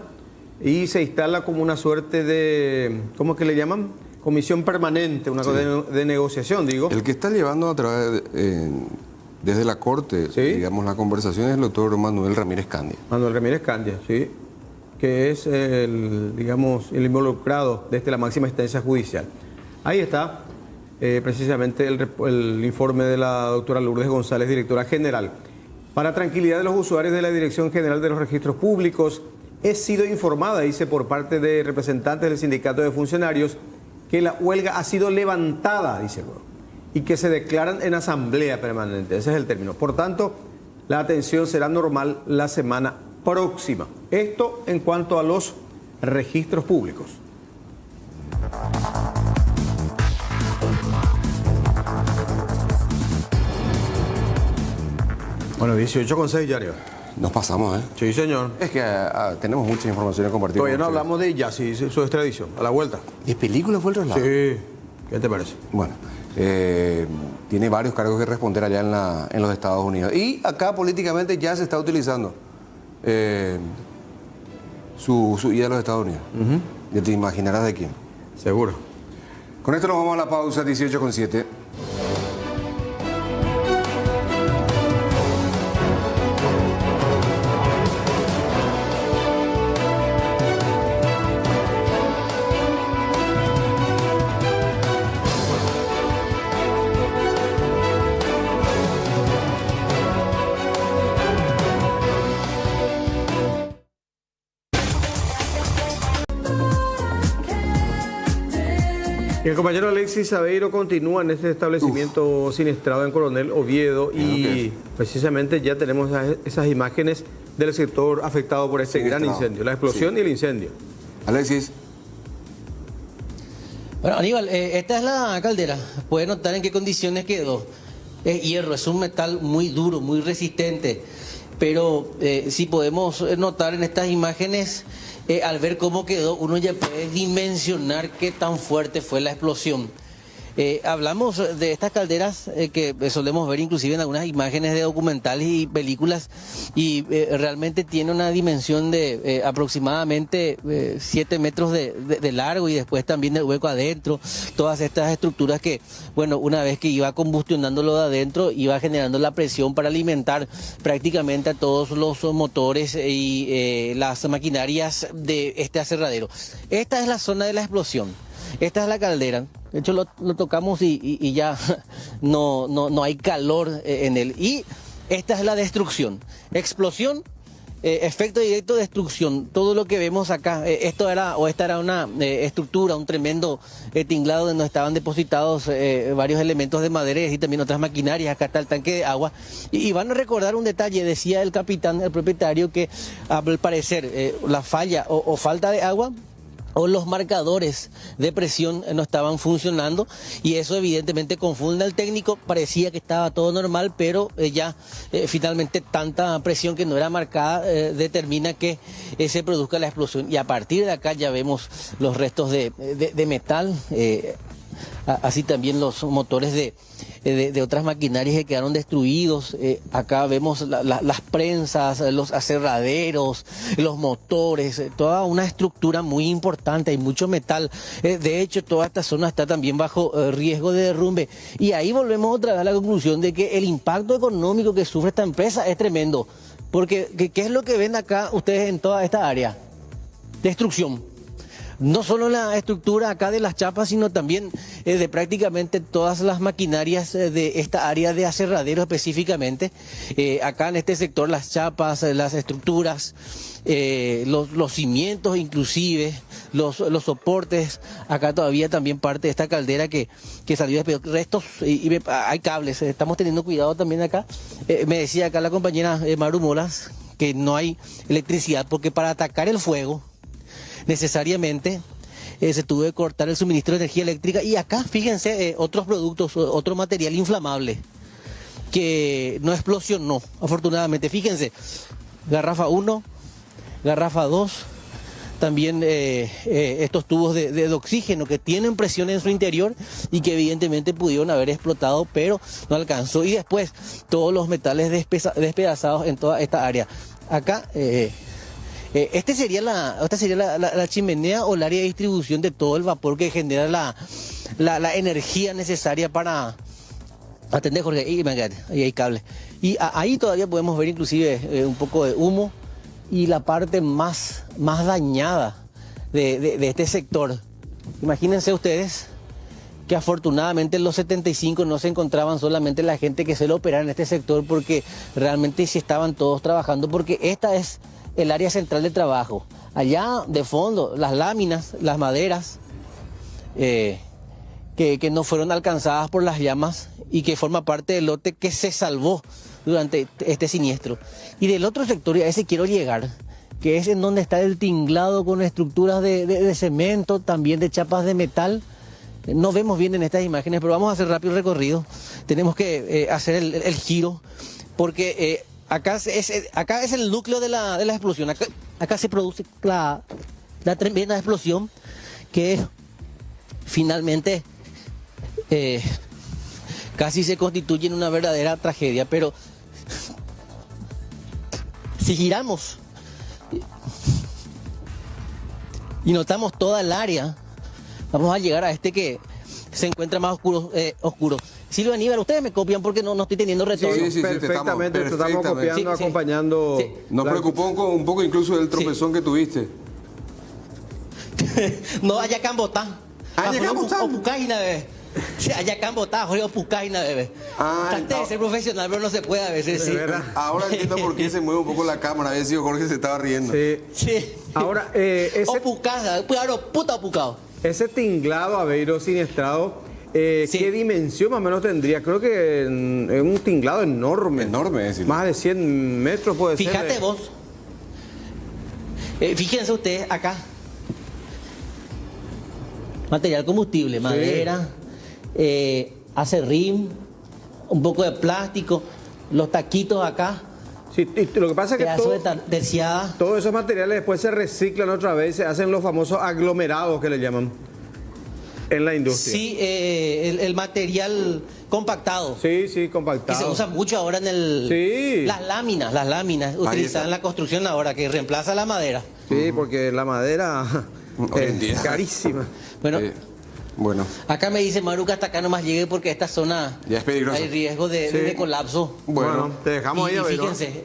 Speaker 3: Y se instala como una suerte de, ¿cómo que le llaman? Comisión permanente, una cosa de negociación, digo.
Speaker 4: El que está llevando a través desde la Corte, digamos, la conversación es el doctor Manuel Ramírez Candia.
Speaker 3: Manuel Ramírez Candia, sí, que es el involucrado desde la máxima instancia judicial. Ahí está precisamente el informe de la doctora Lourdes González, directora general. Para tranquilidad de los usuarios de la Dirección General de los Registros Públicos, he sido informada, dice, por parte de representantes del Sindicato de Funcionarios, que la huelga ha sido levantada, dice luego, y que se declaran en asamblea permanente. Ese es el término. Por tanto, la atención será normal la semana próxima. Esto en cuanto a los registros públicos. Bueno, 18:06, Yario.
Speaker 4: Nos pasamos, ¿eh?
Speaker 3: Sí, señor.
Speaker 4: Es que tenemos muchas informaciones compartidas.
Speaker 3: Todavía no hablamos de Yassi, su extradición, a la vuelta.
Speaker 4: ¿Y película fue el traslado?
Speaker 3: Sí. ¿Qué te parece?
Speaker 4: Bueno, tiene varios cargos que responder allá en los Estados Unidos. Y acá políticamente ya se está utilizando su ida a los Estados Unidos. Ya te imaginarás de quién.
Speaker 3: Seguro.
Speaker 4: Con esto nos vamos a la pausa, 18:07.
Speaker 3: El compañero Alexis Aveiro continúa en este establecimiento siniestrado en Coronel Oviedo y precisamente ya tenemos esas imágenes del sector afectado por este gran incendio, la explosión y el incendio.
Speaker 4: Alexis.
Speaker 10: Bueno, Aníbal, esta es la caldera. Puede notar en qué condiciones quedó. Es hierro, es un metal muy duro, muy resistente. Pero si podemos notar en estas imágenes, al ver cómo quedó, uno ya puede dimensionar qué tan fuerte fue la explosión. Hablamos de estas calderas que solemos ver inclusive en algunas imágenes de documentales y películas y realmente tiene una dimensión de aproximadamente 7 metros de largo y después también el hueco adentro, todas estas estructuras que, bueno, una vez que iba combustionándolo de adentro, iba generando la presión para alimentar prácticamente a todos los motores y las maquinarias de este aserradero. Esta es la zona de la explosión. Esta es la caldera. De hecho, lo tocamos y ya no hay calor en él. Y esta es la destrucción. Explosión, efecto directo, destrucción. Todo lo que vemos acá, esta era una estructura, un tremendo tinglado donde estaban depositados varios elementos de madera y también otras maquinarias. Acá está el tanque de agua. Y van a recordar un detalle, decía el capitán, el propietario, que al parecer la falla o falta de agua o los marcadores de presión no estaban funcionando y eso evidentemente confunde al técnico. Parecía que estaba todo normal, pero finalmente tanta presión que no era marcada determina que se produzca la explosión y a partir de acá ya vemos los restos de metal, así también los motores de otras maquinarias que quedaron destruidos. Acá vemos las prensas, los aserraderos, los motores, toda una estructura muy importante, hay mucho metal. De hecho, toda esta zona está también bajo riesgo de derrumbe. Y ahí volvemos otra vez a la conclusión de que el impacto económico que sufre esta empresa es tremendo. Porque, ¿qué es lo que ven acá ustedes en toda esta área? Destrucción. No solo la estructura acá de las chapas, sino también de prácticamente todas las maquinarias de esta área de aserradero específicamente. Acá en este sector las chapas, las estructuras, los cimientos inclusive, los soportes. Acá todavía también parte de esta caldera que salió de restos y hay cables. Estamos teniendo cuidado también acá. Me decía acá la compañera Maru Molas que no hay electricidad porque para atacar el fuego necesariamente se tuvo que cortar el suministro de energía eléctrica. Y acá, fíjense, otros productos, otro material inflamable que no explosionó, afortunadamente. Fíjense, garrafa 1, garrafa 2, también estos tubos de oxígeno que tienen presión en su interior y que evidentemente pudieron haber explotado, pero no alcanzó. Y después todos los metales despedazados en toda esta área. Acá, esta sería la chimenea o el área de distribución de todo el vapor que genera la energía necesaria para atender, Jorge. Ahí hay cable. Y ahí todavía podemos ver inclusive un poco de humo. Y la parte más dañada de este sector. Imagínense ustedes que afortunadamente en los 75 no se encontraban solamente la gente que suele operar en este sector, porque realmente sí estaban todos trabajando, porque esta es el área central de trabajo. Allá de fondo, las láminas, las maderas, que no fueron alcanzadas por las llamas y que forma parte del lote que se salvó durante este siniestro. Y del otro sector, y a ese quiero llegar, que es en donde está el tinglado con estructuras de cemento, también de chapas de metal. No vemos bien en estas imágenes, pero vamos a hacer rápido el recorrido. Tenemos que hacer el giro, porque acá es el núcleo de la explosión. Acá se produce la tremenda explosión que finalmente casi se constituye en una verdadera tragedia. Pero si giramos y notamos toda el área, vamos a llegar a este que se encuentra más oscuro. Silvio, Aníbal, ustedes me copian porque no estoy teniendo retorno.
Speaker 3: Sí, perfectamente, te estamos copiando, acompañando.
Speaker 4: Sí. Nos preocupó un poco incluso el tropezón que tuviste.
Speaker 10: No, allá Cambotá.
Speaker 4: Allá Cambotá.
Speaker 10: O Pucáina, bebé. Sí, allá Cambotá, Jorge, o Pucáina, bebé. Traté de ser profesional, pero no se puede a veces, sí.
Speaker 4: Ahora entiendo por qué se mueve un poco la cámara. A ver si Jorge se estaba riendo.
Speaker 10: Sí.
Speaker 3: Ahora,
Speaker 10: o Pucáina, puta o Pucao.
Speaker 3: Ese tinglado Aveiro siniestrado, ¿qué dimensión más o menos tendría? Creo que es un tinglado enorme.
Speaker 4: Enorme, es
Speaker 3: más de 100 metros puede ser.
Speaker 10: Fíjate vos. Fíjense ustedes acá. Material combustible, madera, acerrín, un poco de plástico, los taquitos acá.
Speaker 3: Sí, y lo que pasa es que todos esos materiales después se reciclan otra vez, se hacen los famosos aglomerados que le llaman en la industria.
Speaker 10: Sí, el material compactado.
Speaker 3: Sí, compactado.
Speaker 10: Que se usa mucho ahora en las láminas utilizadas en la construcción ahora, que reemplaza la madera.
Speaker 3: Sí, porque la madera es carísima.
Speaker 10: Bueno, acá me dice Maru que hasta acá nomás llegue porque esta zona
Speaker 4: ya es peligrosa.
Speaker 10: Hay riesgo de colapso.
Speaker 3: Bueno, te dejamos ahí a ver.
Speaker 10: Fíjense,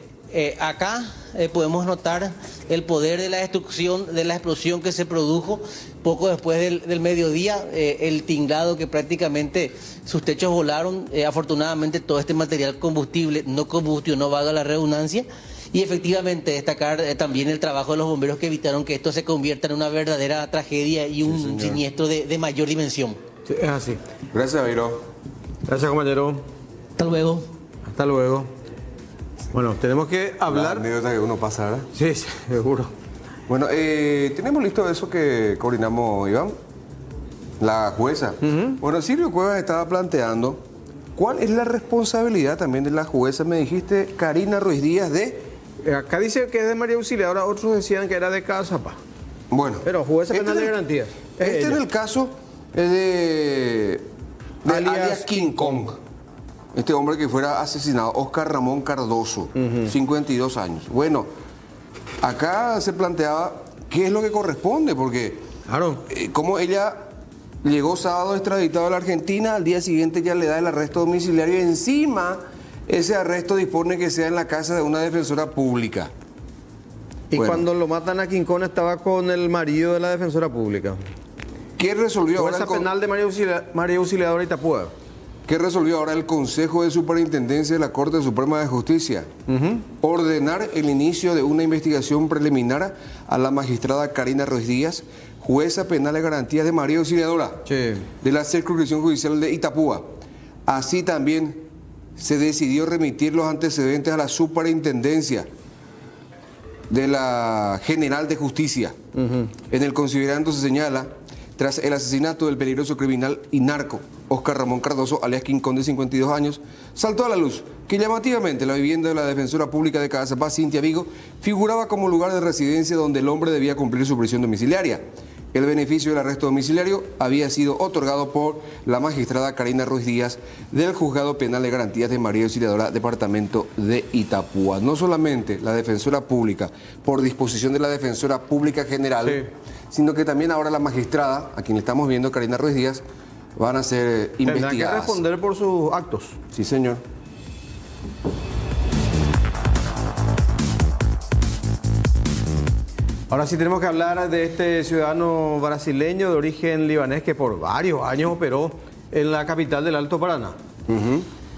Speaker 10: acá podemos notar el poder de la destrucción, de la explosión que se produjo poco después del mediodía, el tinglado que prácticamente sus techos volaron. Afortunadamente todo este material combustible no combustionó, valga la redundancia. Y efectivamente destacar también el trabajo de los bomberos que evitaron que esto se convierta en una verdadera tragedia y un siniestro de mayor dimensión.
Speaker 3: Sí, es así.
Speaker 4: Gracias, Aveiro.
Speaker 3: Gracias, compañero.
Speaker 10: Hasta luego.
Speaker 3: Hasta luego. Bueno, tenemos que hablar.
Speaker 4: La anécdota que uno pasa, ¿verdad?
Speaker 3: Sí, seguro.
Speaker 4: Bueno, tenemos listo eso que coordinamos, Iván. La jueza. Bueno, Silvio Cuevas estaba planteando cuál es la responsabilidad también de la jueza. Me dijiste Karina Ruiz Díaz de...
Speaker 3: Acá dice que es de María Auxiliadora, otros decían que era de Casapa.
Speaker 4: Bueno.
Speaker 3: Pero jueza penal de garantías.
Speaker 4: Este es el caso de alias King Kong. Este hombre que fuera asesinado, Oscar Ramón Cardoso, 52 años. Bueno, acá se planteaba qué es lo que corresponde, porque como ella llegó sábado extraditado a la Argentina, al día siguiente ya le da el arresto domiciliario y encima ese arresto dispone que sea en la casa de una defensora pública.
Speaker 3: Y cuando lo matan a Quincón estaba con el marido de la defensora pública.
Speaker 4: ¿Qué resolvió ahora
Speaker 3: el penal de María Auxiliadora Itapúa?
Speaker 4: ¿Qué resolvió ahora el Consejo de Superintendencia de la Corte Suprema de Justicia? Ordenar el inicio de una investigación preliminar a la magistrada Karina Ruiz Díaz, jueza penal de garantías de María Auxiliadora, de la Circunscripción Judicial de Itapúa. Así también... se decidió remitir los antecedentes a la superintendencia. de la General de Justicia. En el considerando se señala, tras el asesinato del peligroso criminal y narco Oscar Ramón Cardoso, alias Quincón, de 52 años, saltó a la luz que llamativamente la vivienda de la defensora pública de Cagazapá, Cintia Vigo, figuraba como lugar de residencia donde el hombre debía cumplir su prisión domiciliaria. El beneficio del arresto domiciliario había sido otorgado por la magistrada Karina Ruiz Díaz del Juzgado Penal de Garantías de María Auxiliadora, departamento de Itapúa. No solamente la defensora pública, por disposición de la defensora pública general, sino que también ahora la magistrada, a quien le estamos viendo, Karina Ruiz Díaz, van a ser investigadas.
Speaker 3: Tendrán que responder por sus actos.
Speaker 4: Sí, señor.
Speaker 3: Ahora sí tenemos que hablar de este ciudadano brasileño de origen libanés que por varios años operó en la capital del Alto Paraná.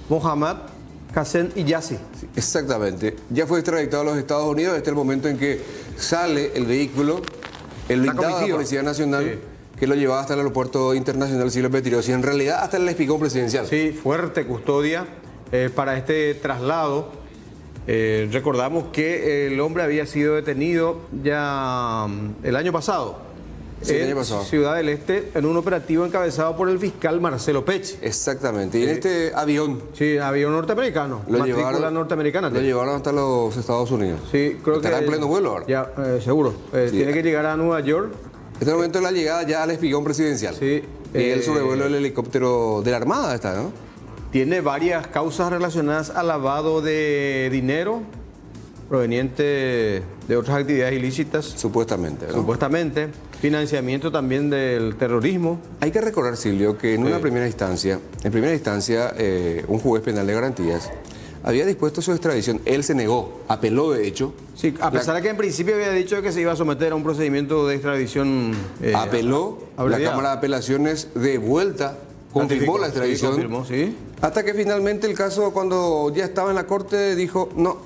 Speaker 3: Mohamed Hassan Iyasi.
Speaker 4: Sí, exactamente. Ya fue extraditado a los Estados Unidos. Este es el momento en que sale el vehículo, el blindado de la Policía Nacional, que lo llevaba hasta el Aeropuerto Internacional Silvio Pettirossi. En realidad hasta el espigón presidencial.
Speaker 3: Sí, fuerte custodia para este traslado. Recordamos que el hombre había sido detenido ya el año pasado, en Ciudad del Este, en un operativo encabezado por el fiscal Marcelo Pecci.
Speaker 4: Exactamente, y en este avión.
Speaker 3: Sí, avión norteamericano, matrícula norteamericana.
Speaker 4: Lo llevaron hasta los Estados Unidos.
Speaker 3: Sí, creo
Speaker 4: estará
Speaker 3: que
Speaker 4: en pleno vuelo ahora.
Speaker 3: Ya, seguro. Tiene que llegar a Nueva York.
Speaker 4: Este es el momento de la llegada ya al espigón presidencial.
Speaker 3: Sí.
Speaker 4: Y el sobrevuelo del helicóptero de la Armada está, ¿no?
Speaker 3: Tiene varias causas relacionadas al lavado de dinero proveniente de otras actividades ilícitas.
Speaker 4: Supuestamente, ¿no?
Speaker 3: Supuestamente. Financiamiento también del terrorismo.
Speaker 4: Hay que recordar, Silvio, que en una primera instancia, un juez penal de garantías había dispuesto su extradición. Él se negó, apeló de hecho.
Speaker 3: Sí, a pesar de que en principio había dicho que se iba a someter a un procedimiento de extradición.
Speaker 4: Apeló, la Cámara de Apelaciones de vuelta confirmó la extradición.
Speaker 3: Sí, confirmó, sí.
Speaker 4: Hasta que finalmente el caso, cuando ya estaba en la corte, dijo, no,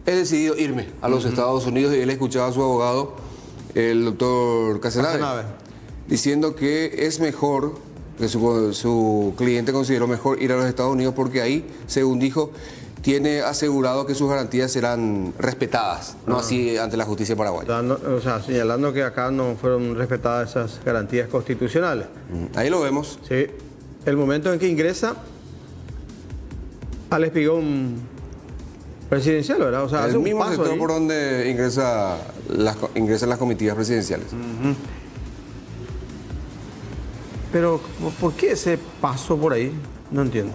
Speaker 4: he decidido irme a los Estados Unidos, y él escuchaba a su abogado, el doctor Casenave, diciendo que es mejor, que su cliente consideró mejor ir a los Estados Unidos porque ahí, según dijo, tiene asegurado que sus garantías serán respetadas, no así ante la justicia paraguaya.
Speaker 3: O sea, señalando que acá no fueron respetadas esas garantías constitucionales.
Speaker 4: Ahí lo vemos.
Speaker 3: Sí. El momento en que ingresa al espigón presidencial, ¿verdad? O sea,
Speaker 4: el
Speaker 3: hace un
Speaker 4: mismo
Speaker 3: paso
Speaker 4: sector
Speaker 3: ahí
Speaker 4: por donde ingresan las comitivas presidenciales.
Speaker 3: Pero, ¿por qué ese paso por ahí? No entiendo.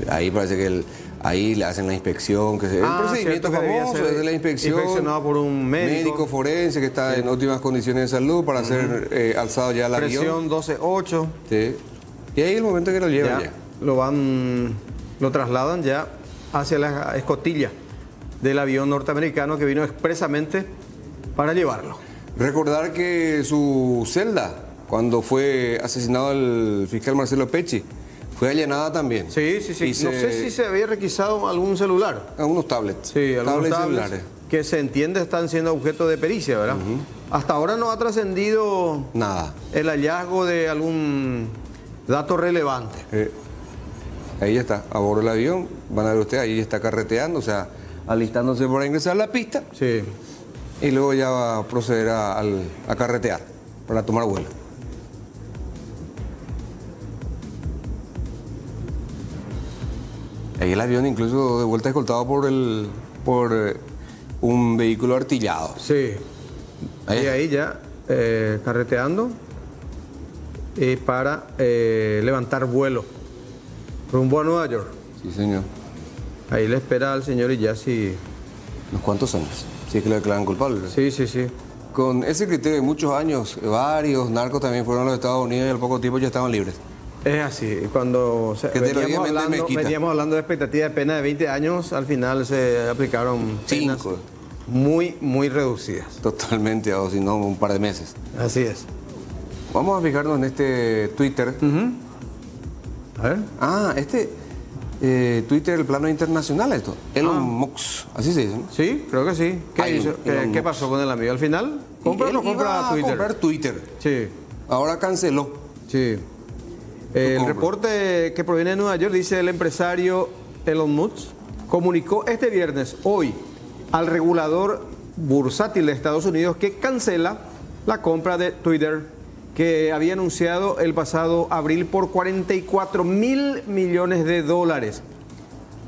Speaker 4: Ahí parece que ahí le hacen la inspección, que el procedimiento famoso es de la inspección.
Speaker 3: Inspeccionado por un
Speaker 4: médico forense que está en óptimas condiciones de salud para ser alzado ya al avión.
Speaker 3: Presión 12.8.
Speaker 4: Sí. Y ahí el momento que lo llevan ya.
Speaker 3: Lo trasladan ya hacia la escotilla del avión norteamericano que vino expresamente para llevarlo.
Speaker 4: Recordar que su celda, cuando fue asesinado el fiscal Marcelo Pecci, fue allanada también.
Speaker 3: Sí. No sé si se había requisado algún celular.
Speaker 4: Algunos tablets.
Speaker 3: Sí, algunos tablets celulares. Que se entiende están siendo objeto de pericia, ¿verdad? Hasta ahora no ha trascendido
Speaker 4: nada.
Speaker 3: El hallazgo de algún dato relevante.
Speaker 4: Ahí está, a bordo del avión, van a ver ustedes, ahí está carreteando, o sea, alistándose para ingresar a la pista.
Speaker 3: Sí.
Speaker 4: Y luego ya va a proceder a carretear para tomar vuelo. Ahí el avión incluso de vuelta escoltado por un vehículo artillado.
Speaker 3: Sí. Ahí ya carreteando para levantar vuelo rumbo a Nueva York.
Speaker 4: Sí, señor.
Speaker 3: Ahí le espera al señor Iyasi.
Speaker 4: ¿Unos cuántos años? Si es que lo declaran culpable.
Speaker 3: Sí.
Speaker 4: Con ese criterio de muchos años, varios narcos también fueron a los Estados Unidos y al poco tiempo ya estaban libres.
Speaker 3: Es así. Cuando veníamos hablando de expectativa de pena de 20 años, al final se aplicaron penas
Speaker 4: 5.
Speaker 3: Muy reducidas.
Speaker 4: Totalmente, o si no, un par de meses.
Speaker 3: Así es.
Speaker 4: Vamos a fijarnos en este Twitter.
Speaker 3: A ver.
Speaker 4: Twitter, el plano internacional, esto. Elon Musk, así se dice, ¿no?
Speaker 3: Sí, creo que sí. ¿Qué pasó con el amigo al final? ¿Compra o no compra Twitter?
Speaker 4: Comprar Twitter.
Speaker 3: Sí.
Speaker 4: Ahora canceló.
Speaker 3: Sí. El reporte que proviene de Nueva York dice: el empresario Elon Musk comunicó este viernes, hoy, al regulador bursátil de Estados Unidos que cancela la compra de Twitter que había anunciado el pasado abril por 44.000 millones de dólares,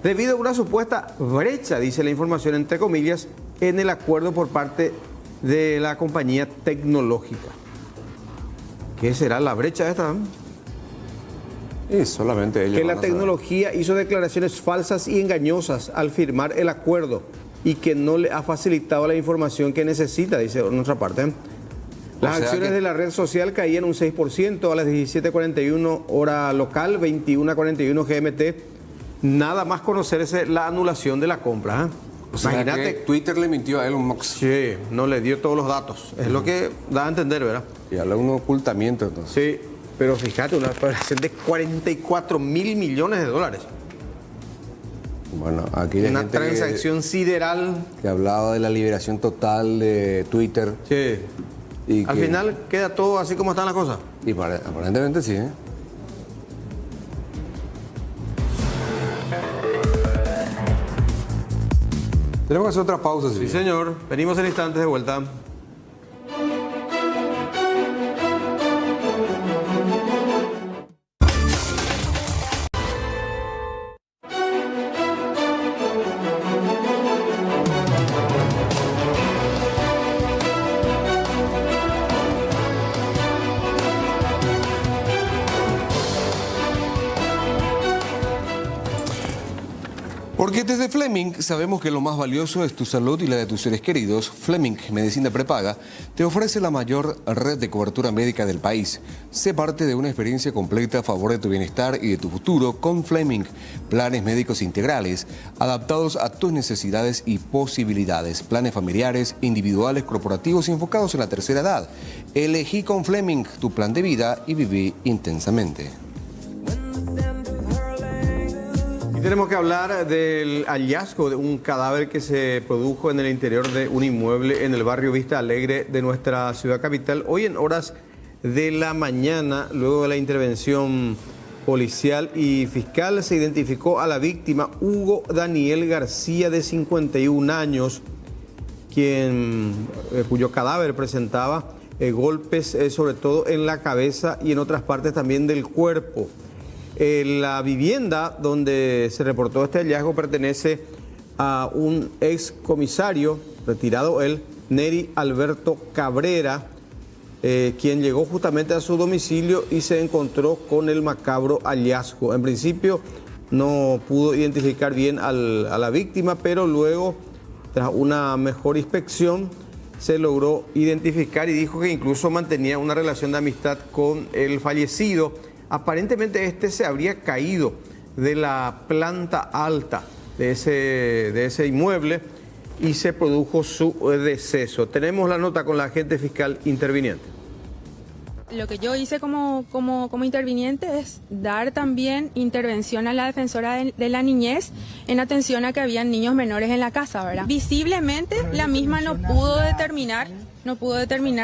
Speaker 3: debido a una supuesta brecha, dice la información entre comillas, en el acuerdo por parte de la compañía tecnológica. ¿Qué será la brecha esta?
Speaker 4: Y solamente ellos.
Speaker 3: Que la tecnología hizo declaraciones falsas y engañosas al firmar el acuerdo y que no le ha facilitado la información que necesita, dice en otra parte. Las acciones de la red social caían un 6% a las 17:41 hora local, 21:41 GMT. Nada más conocerse la anulación de la compra.
Speaker 4: O sea, imagínate, que Twitter le mintió a Elon Musk.
Speaker 3: Sí, no le dio todos los datos. Es lo que da a entender, ¿verdad?
Speaker 4: Y habla de un ocultamiento entonces.
Speaker 3: Sí, pero fíjate, una operación de 44.000 millones de dólares.
Speaker 4: Bueno, aquí hay
Speaker 3: una transacción sideral.
Speaker 4: Que hablaba de la liberación total de Twitter.
Speaker 3: Sí. Y al final queda todo así como están las cosas.
Speaker 4: Y aparentemente sí, ¿eh? Tenemos que hacer otra pausa.
Speaker 3: Sí, señor. Venimos en instantes de vuelta.
Speaker 4: Porque desde Fleming sabemos que lo más valioso es tu salud y la de tus seres queridos. Fleming Medicina Prepaga te ofrece la mayor red de cobertura médica del país. Sé parte de una experiencia completa a favor de tu bienestar y de tu futuro con Fleming. Planes médicos integrales, adaptados a tus necesidades y posibilidades. Planes familiares, individuales, corporativos y enfocados en la tercera edad. Elegí con Fleming tu plan de vida y viví intensamente.
Speaker 3: Tenemos que hablar del hallazgo de un cadáver que se produjo en el interior de un inmueble en el barrio Vista Alegre de nuestra ciudad capital. Hoy en horas de la mañana, luego de la intervención policial y fiscal, se identificó a la víctima Hugo Daniel García, de 51 años, cuyo cadáver presentaba golpes sobre todo en la cabeza y en otras partes también del cuerpo. La vivienda donde se reportó este hallazgo pertenece a un ex comisario, retirado él, Neri Alberto Cabrera, quien llegó justamente a su domicilio y se encontró con el macabro hallazgo. En principio no pudo identificar bien a la víctima, pero luego, tras una mejor inspección, se logró identificar y dijo que incluso mantenía una relación de amistad con el fallecido. Aparentemente este se habría caído de la planta alta de ese inmueble y se produjo su deceso. Tenemos la nota con la agente fiscal interviniente.
Speaker 6: Lo que yo hice como interviniente es dar también intervención a la defensora de la niñez en atención a que habían niños menores en la casa, ¿verdad? Visiblemente la misma no pudo determinar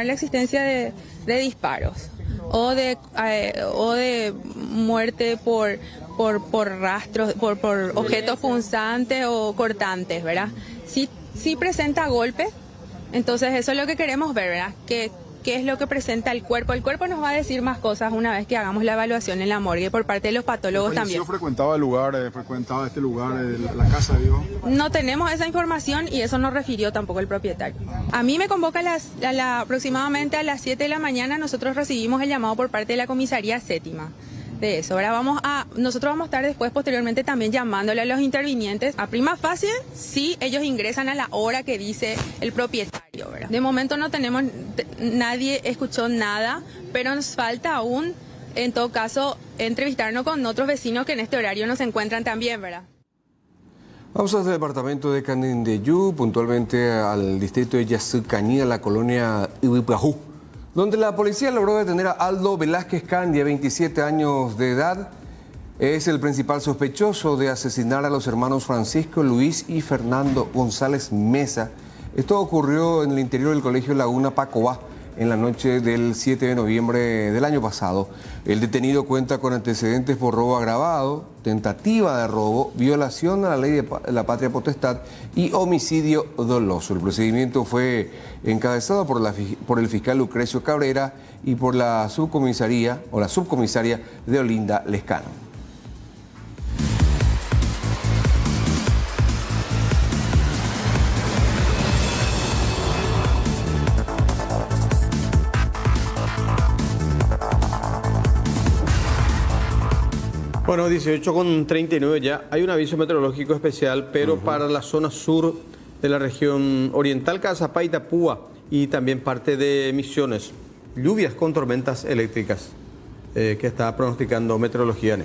Speaker 6: la existencia de disparos o de muerte por rastros, por objetos punzantes o cortantes, ¿verdad? Sí presenta golpe, entonces eso es lo que queremos ver, ¿verdad? ¿Qué es lo que presenta el cuerpo? El cuerpo nos va a decir más cosas una vez que hagamos la evaluación en la morgue por parte de los patólogos también.
Speaker 8: ¿Frecuentaba el lugar, frecuentaba este lugar, la casa, digo?
Speaker 6: No tenemos esa información y eso no refirió tampoco el propietario. A mí me convoca aproximadamente a las 7 de la mañana. Nosotros recibimos el llamado por parte de la comisaría séptima de eso. Ahora nosotros vamos a estar después, posteriormente, también llamándole a los intervinientes. A prima facie, sí, ellos ingresan a la hora que dice el propietario, ¿verdad? De momento no tenemos, nadie escuchó nada, pero nos falta aún, en todo caso, entrevistarnos con otros vecinos que en este horario nos encuentran también, ¿verdad?
Speaker 4: Vamos al departamento de Canindeyú, puntualmente al distrito de Yacycaní, a la colonia Ibipajú, donde la policía logró detener a Aldo Velázquez Candia, 27 años de edad. Es el principal sospechoso de asesinar a los hermanos Francisco, Luis y Fernando González Mesa. Esto ocurrió en el interior del colegio Laguna Pacobá, en la noche del 7 de noviembre del año pasado. El detenido cuenta con antecedentes por robo agravado, tentativa de robo, violación a la ley de la patria potestad y homicidio doloso. El procedimiento fue encabezado por el fiscal Lucrecio Cabrera y por la subcomisaria de Olinda Lescano.
Speaker 3: Bueno, 18:39 ya. Hay un aviso meteorológico especial, pero para la zona sur de la región oriental, Cazapá, Itapúa y también parte de Misiones. Lluvias con tormentas eléctricas que está pronosticando meteorología.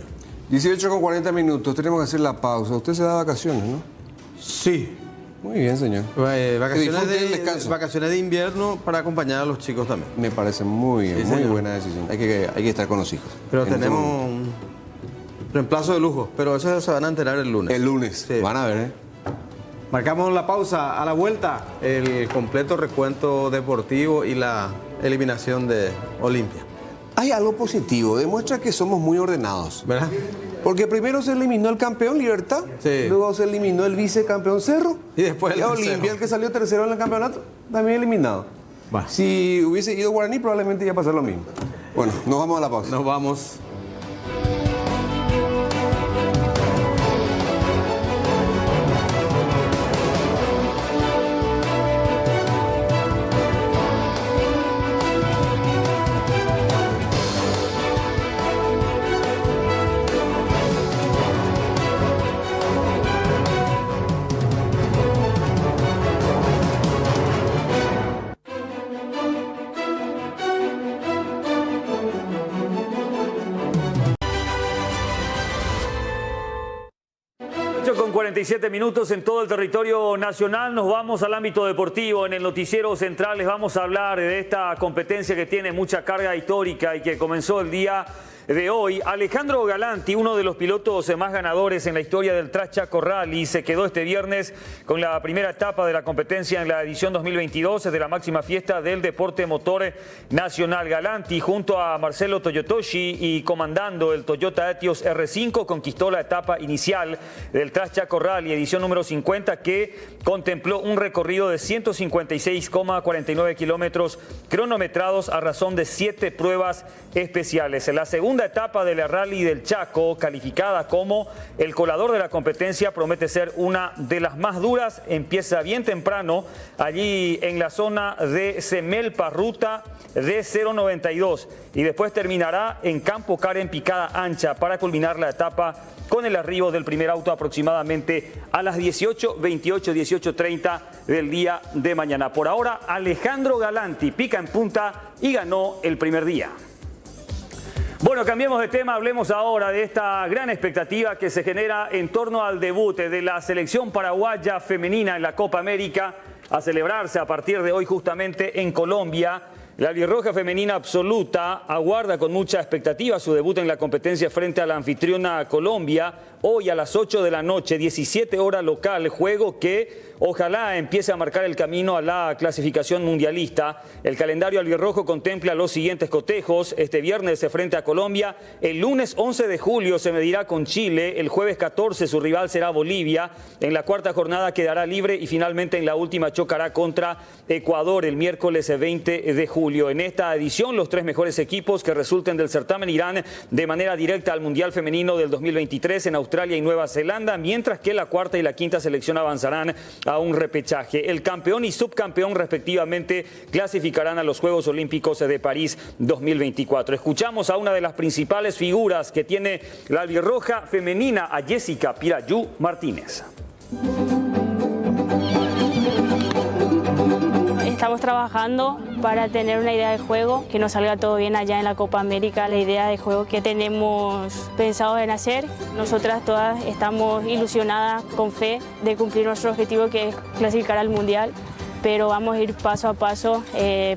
Speaker 4: 18:40, tenemos que hacer la pausa. Usted se da vacaciones, ¿no?
Speaker 3: Sí.
Speaker 4: Muy bien, señor.
Speaker 3: Vacaciones de invierno para acompañar a los chicos también.
Speaker 4: Me parece muy bien, muy buena decisión. Hay que estar con los hijos.
Speaker 3: Pero tenemos un reemplazo de lujo, pero eso se van a enterar el lunes.
Speaker 4: El lunes, sí. Van a ver, ¿eh?
Speaker 3: Marcamos la pausa. A la vuelta, el completo recuento deportivo y la eliminación de Olimpia.
Speaker 4: Hay algo positivo, demuestra que somos muy ordenados.
Speaker 3: ¿Verdad?
Speaker 4: Porque primero se eliminó el campeón Libertad, luego se eliminó el vicecampeón Cerro,
Speaker 3: y después el
Speaker 4: Olimpia, el que salió tercero en el campeonato, también eliminado. Si hubiese ido Guaraní, probablemente iba a pasar lo mismo. Bueno, nos vamos a la pausa.
Speaker 3: Nos vamos.
Speaker 15: Con 47 minutos en todo el territorio nacional, nos vamos al ámbito deportivo. En el noticiero central les vamos a hablar de esta competencia que tiene mucha carga histórica y que comenzó el día de hoy. Alejandro Galanti, uno de los pilotos más ganadores en la historia del Tras Chaco Rally, se quedó este viernes con la primera etapa de la competencia en la edición 2022 de la máxima fiesta del deporte motor nacional. Galanti, junto a Marcelo Toyotoshi y comandando el Toyota Etios R5, conquistó la etapa inicial del Tras Chaco Rally, edición número 50, que contempló un recorrido de 156,49 kilómetros cronometrados a razón de 7 pruebas especiales. En la segunda etapa de la Rally del Chaco, calificada como el colador de la competencia, promete ser una de las más duras. Empieza bien temprano, allí en la zona de Semelpa, ruta de 092, y después terminará en Campo Karen, picada ancha, para culminar la etapa con el arribo del primer auto aproximadamente a las 18:28, 18:30 del día de mañana. Por ahora, Alejandro Galanti pica en punta y ganó el primer día. Bueno, cambiemos de tema, hablemos ahora de esta gran expectativa que se genera en torno al debut de la selección paraguaya femenina en la Copa América, a celebrarse a partir de hoy justamente en Colombia. La albirroja femenina absoluta aguarda con mucha expectativa su debut en la competencia frente a la anfitriona Colombia, hoy a las 8 de la noche, 17 horas local, juego que ojalá empiece a marcar el camino a la clasificación mundialista. El calendario albirrojo contempla los siguientes cotejos. Este viernes se frente a Colombia, el lunes 11 de julio se medirá con Chile, el jueves 14 su rival será Bolivia, en la cuarta jornada quedará libre y finalmente en la última chocará contra Ecuador el miércoles 20 de julio. En esta edición, los 3 mejores equipos que resulten del certamen irán de manera directa al Mundial Femenino del 2023 en Australia y Nueva Zelanda, mientras que la cuarta y la quinta selección avanzarán a un repechaje. El campeón y subcampeón respectivamente clasificarán a los Juegos Olímpicos de París 2024. Escuchamos a una de las principales figuras que tiene la albirroja femenina, a Jessica Pirayú Martínez.
Speaker 16: Estamos trabajando para tener una idea de juego, que nos salga todo bien allá en la Copa América, la idea de juego que tenemos pensado en hacer. Nosotras todas estamos ilusionadas, con fe, de cumplir nuestro objetivo, que es clasificar al Mundial, pero vamos a ir paso a paso.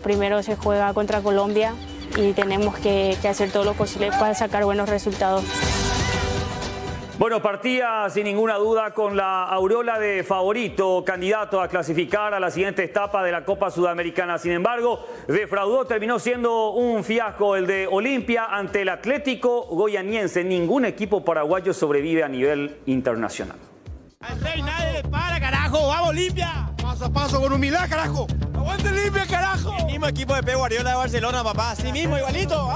Speaker 16: Primero se juega contra Colombia y tenemos que hacer todo lo posible para sacar buenos resultados.
Speaker 15: Bueno, partía sin ninguna duda con la aureola de favorito, candidato a clasificar a la siguiente etapa de la Copa Sudamericana. Sin embargo, defraudó, terminó siendo un fiasco el de Olimpia ante el Atlético Goianiense. Ningún equipo paraguayo sobrevive a nivel internacional.
Speaker 17: Al rey nadie le para, carajo. ¡Vamos, Olimpia! Paso a paso con humildad, carajo. ¡Aguante Olimpia, carajo! El mismo equipo de Pep Guardiola de Barcelona, papá. Así mismo, igualito.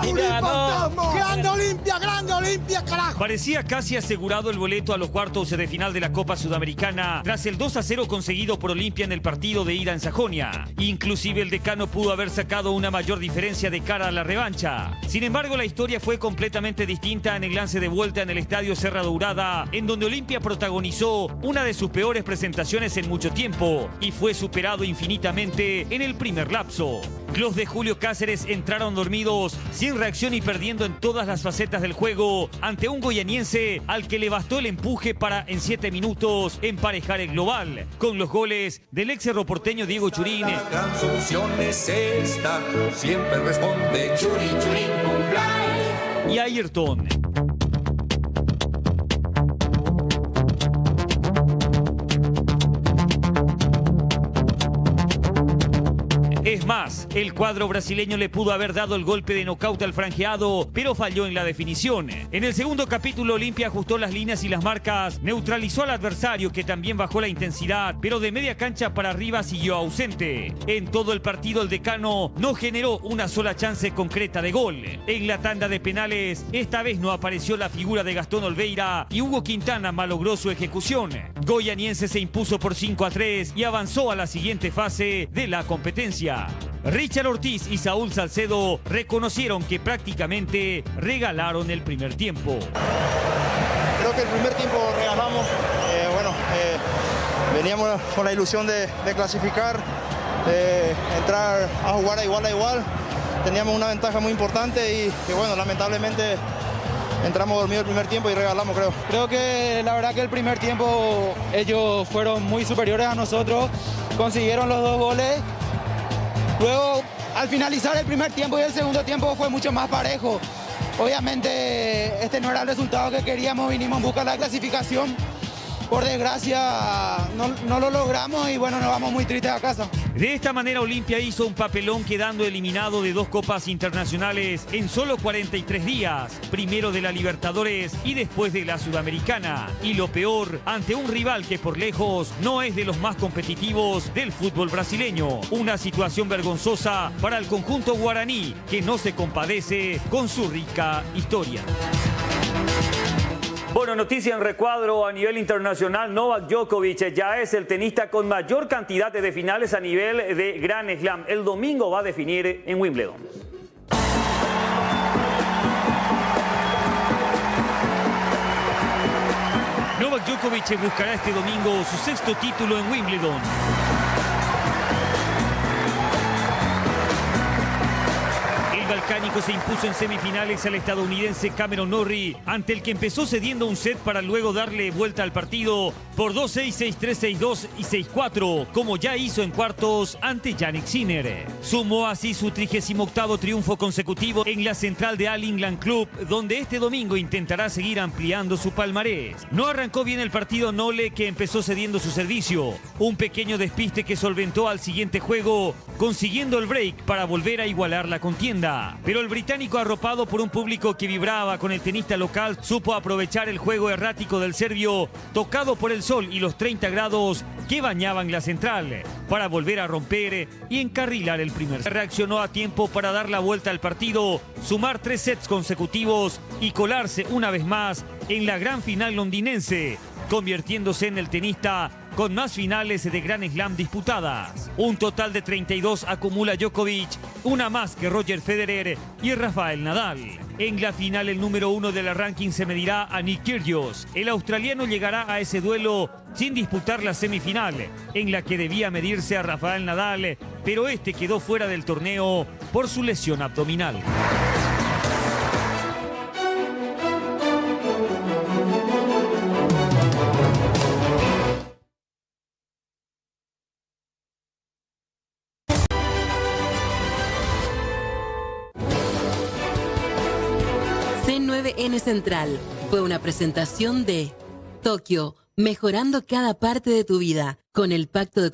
Speaker 17: ¡Grande Olimpia, carajo!
Speaker 18: Parecía casi asegurado el boleto a los cuartos de final de la Copa Sudamericana tras el 2-0 conseguido por Olimpia en el partido de ida en Sajonia. Inclusive el decano pudo haber sacado una mayor diferencia de cara a la revancha. Sin embargo, la historia fue completamente distinta en el lance de vuelta en el Estadio Serra Dourada, en donde Olimpia protagonizó una de sus peores presentaciones en mucho tiempo y fue superado infinitamente en el primer lapso. Los de Julio Cáceres entraron dormidos, sin reacción y perdiendo en todas las facetas del juego ante un goianiense al que le bastó el empuje para en 7 minutos emparejar el global, con los goles del ex cerroporteño Diego Churín.
Speaker 19: La gran solución es esta, siempre responde Churín
Speaker 18: y Ayrton. Es más, el cuadro brasileño le pudo haber dado el golpe de nocaut al franjeado, pero falló en la definición. En el segundo capítulo, Olimpia ajustó las líneas y las marcas, neutralizó al adversario que también bajó la intensidad, pero de media cancha para arriba siguió ausente. En todo el partido, el decano no generó una sola chance concreta de gol. En la tanda de penales, esta vez no apareció la figura de Gastón Olveira y Hugo Quintana malogró su ejecución. Goianiense se impuso por 5-3 y avanzó a la siguiente fase de la competencia. Richard Ortiz y Saúl Salcedo reconocieron que prácticamente regalaron el primer tiempo.
Speaker 20: Creo que el primer tiempo regalamos, veníamos con la ilusión de clasificar, entrar a jugar a igual. Teníamos una ventaja muy importante y lamentablemente entramos dormidos el primer tiempo y regalamos, creo.
Speaker 21: Creo que la verdad que el primer tiempo ellos fueron muy superiores a nosotros, consiguieron los 2 goles. Luego, al finalizar el primer tiempo y el segundo tiempo fue mucho más parejo. Obviamente, este no era el resultado que queríamos, vinimos en busca de la clasificación. Por desgracia, no lo logramos y nos vamos muy tristes a casa.
Speaker 18: De esta manera, Olimpia hizo un papelón quedando eliminado de 2 copas internacionales en solo 43 días. Primero de la Libertadores y después de la Sudamericana. Y lo peor, ante un rival que por lejos no es de los más competitivos del fútbol brasileño. Una situación vergonzosa para el conjunto guaraní, que no se compadece con su rica historia.
Speaker 15: Bueno, noticia en recuadro a nivel internacional. Novak Djokovic ya es el tenista con mayor cantidad de finales a nivel de Grand Slam. El domingo va a definir en Wimbledon.
Speaker 18: Novak Djokovic buscará este domingo su 6º título en Wimbledon. El balcánico se impuso en semifinales al estadounidense Cameron Norrie, ante el que empezó cediendo un set para luego darle vuelta al partido por 2-6, 6-3, 6-2 y 6-4, como ya hizo en cuartos ante Jannik Sinner. Sumó así su 38º triunfo consecutivo en la central de All England Club, donde este domingo intentará seguir ampliando su palmarés. No arrancó bien el partido Nole, que empezó cediendo su servicio. Un pequeño despiste que solventó al siguiente juego, consiguiendo el break para volver a igualar la contienda. Pero el británico, arropado por un público que vibraba con el tenista local, supo aprovechar el juego errático del serbio, tocado por el sol y los 30 grados que bañaban la central, para volver a romper y encarrilar el primer set. Reaccionó a tiempo para dar la vuelta al partido, sumar 3 sets consecutivos y colarse una vez más en la gran final londinense, convirtiéndose en el tenista con más finales de Grand Slam disputadas. Un total de 32 acumula Djokovic, una más que Roger Federer y Rafael Nadal. En la final, el número 1 de la ranking se medirá a Nick Kyrgios. El australiano llegará a ese duelo sin disputar la semifinal, en la que debía medirse a Rafael Nadal, pero este quedó fuera del torneo por su lesión abdominal.
Speaker 1: C9N Central, fue una presentación de Tokio, mejorando cada parte de tu vida con el pacto de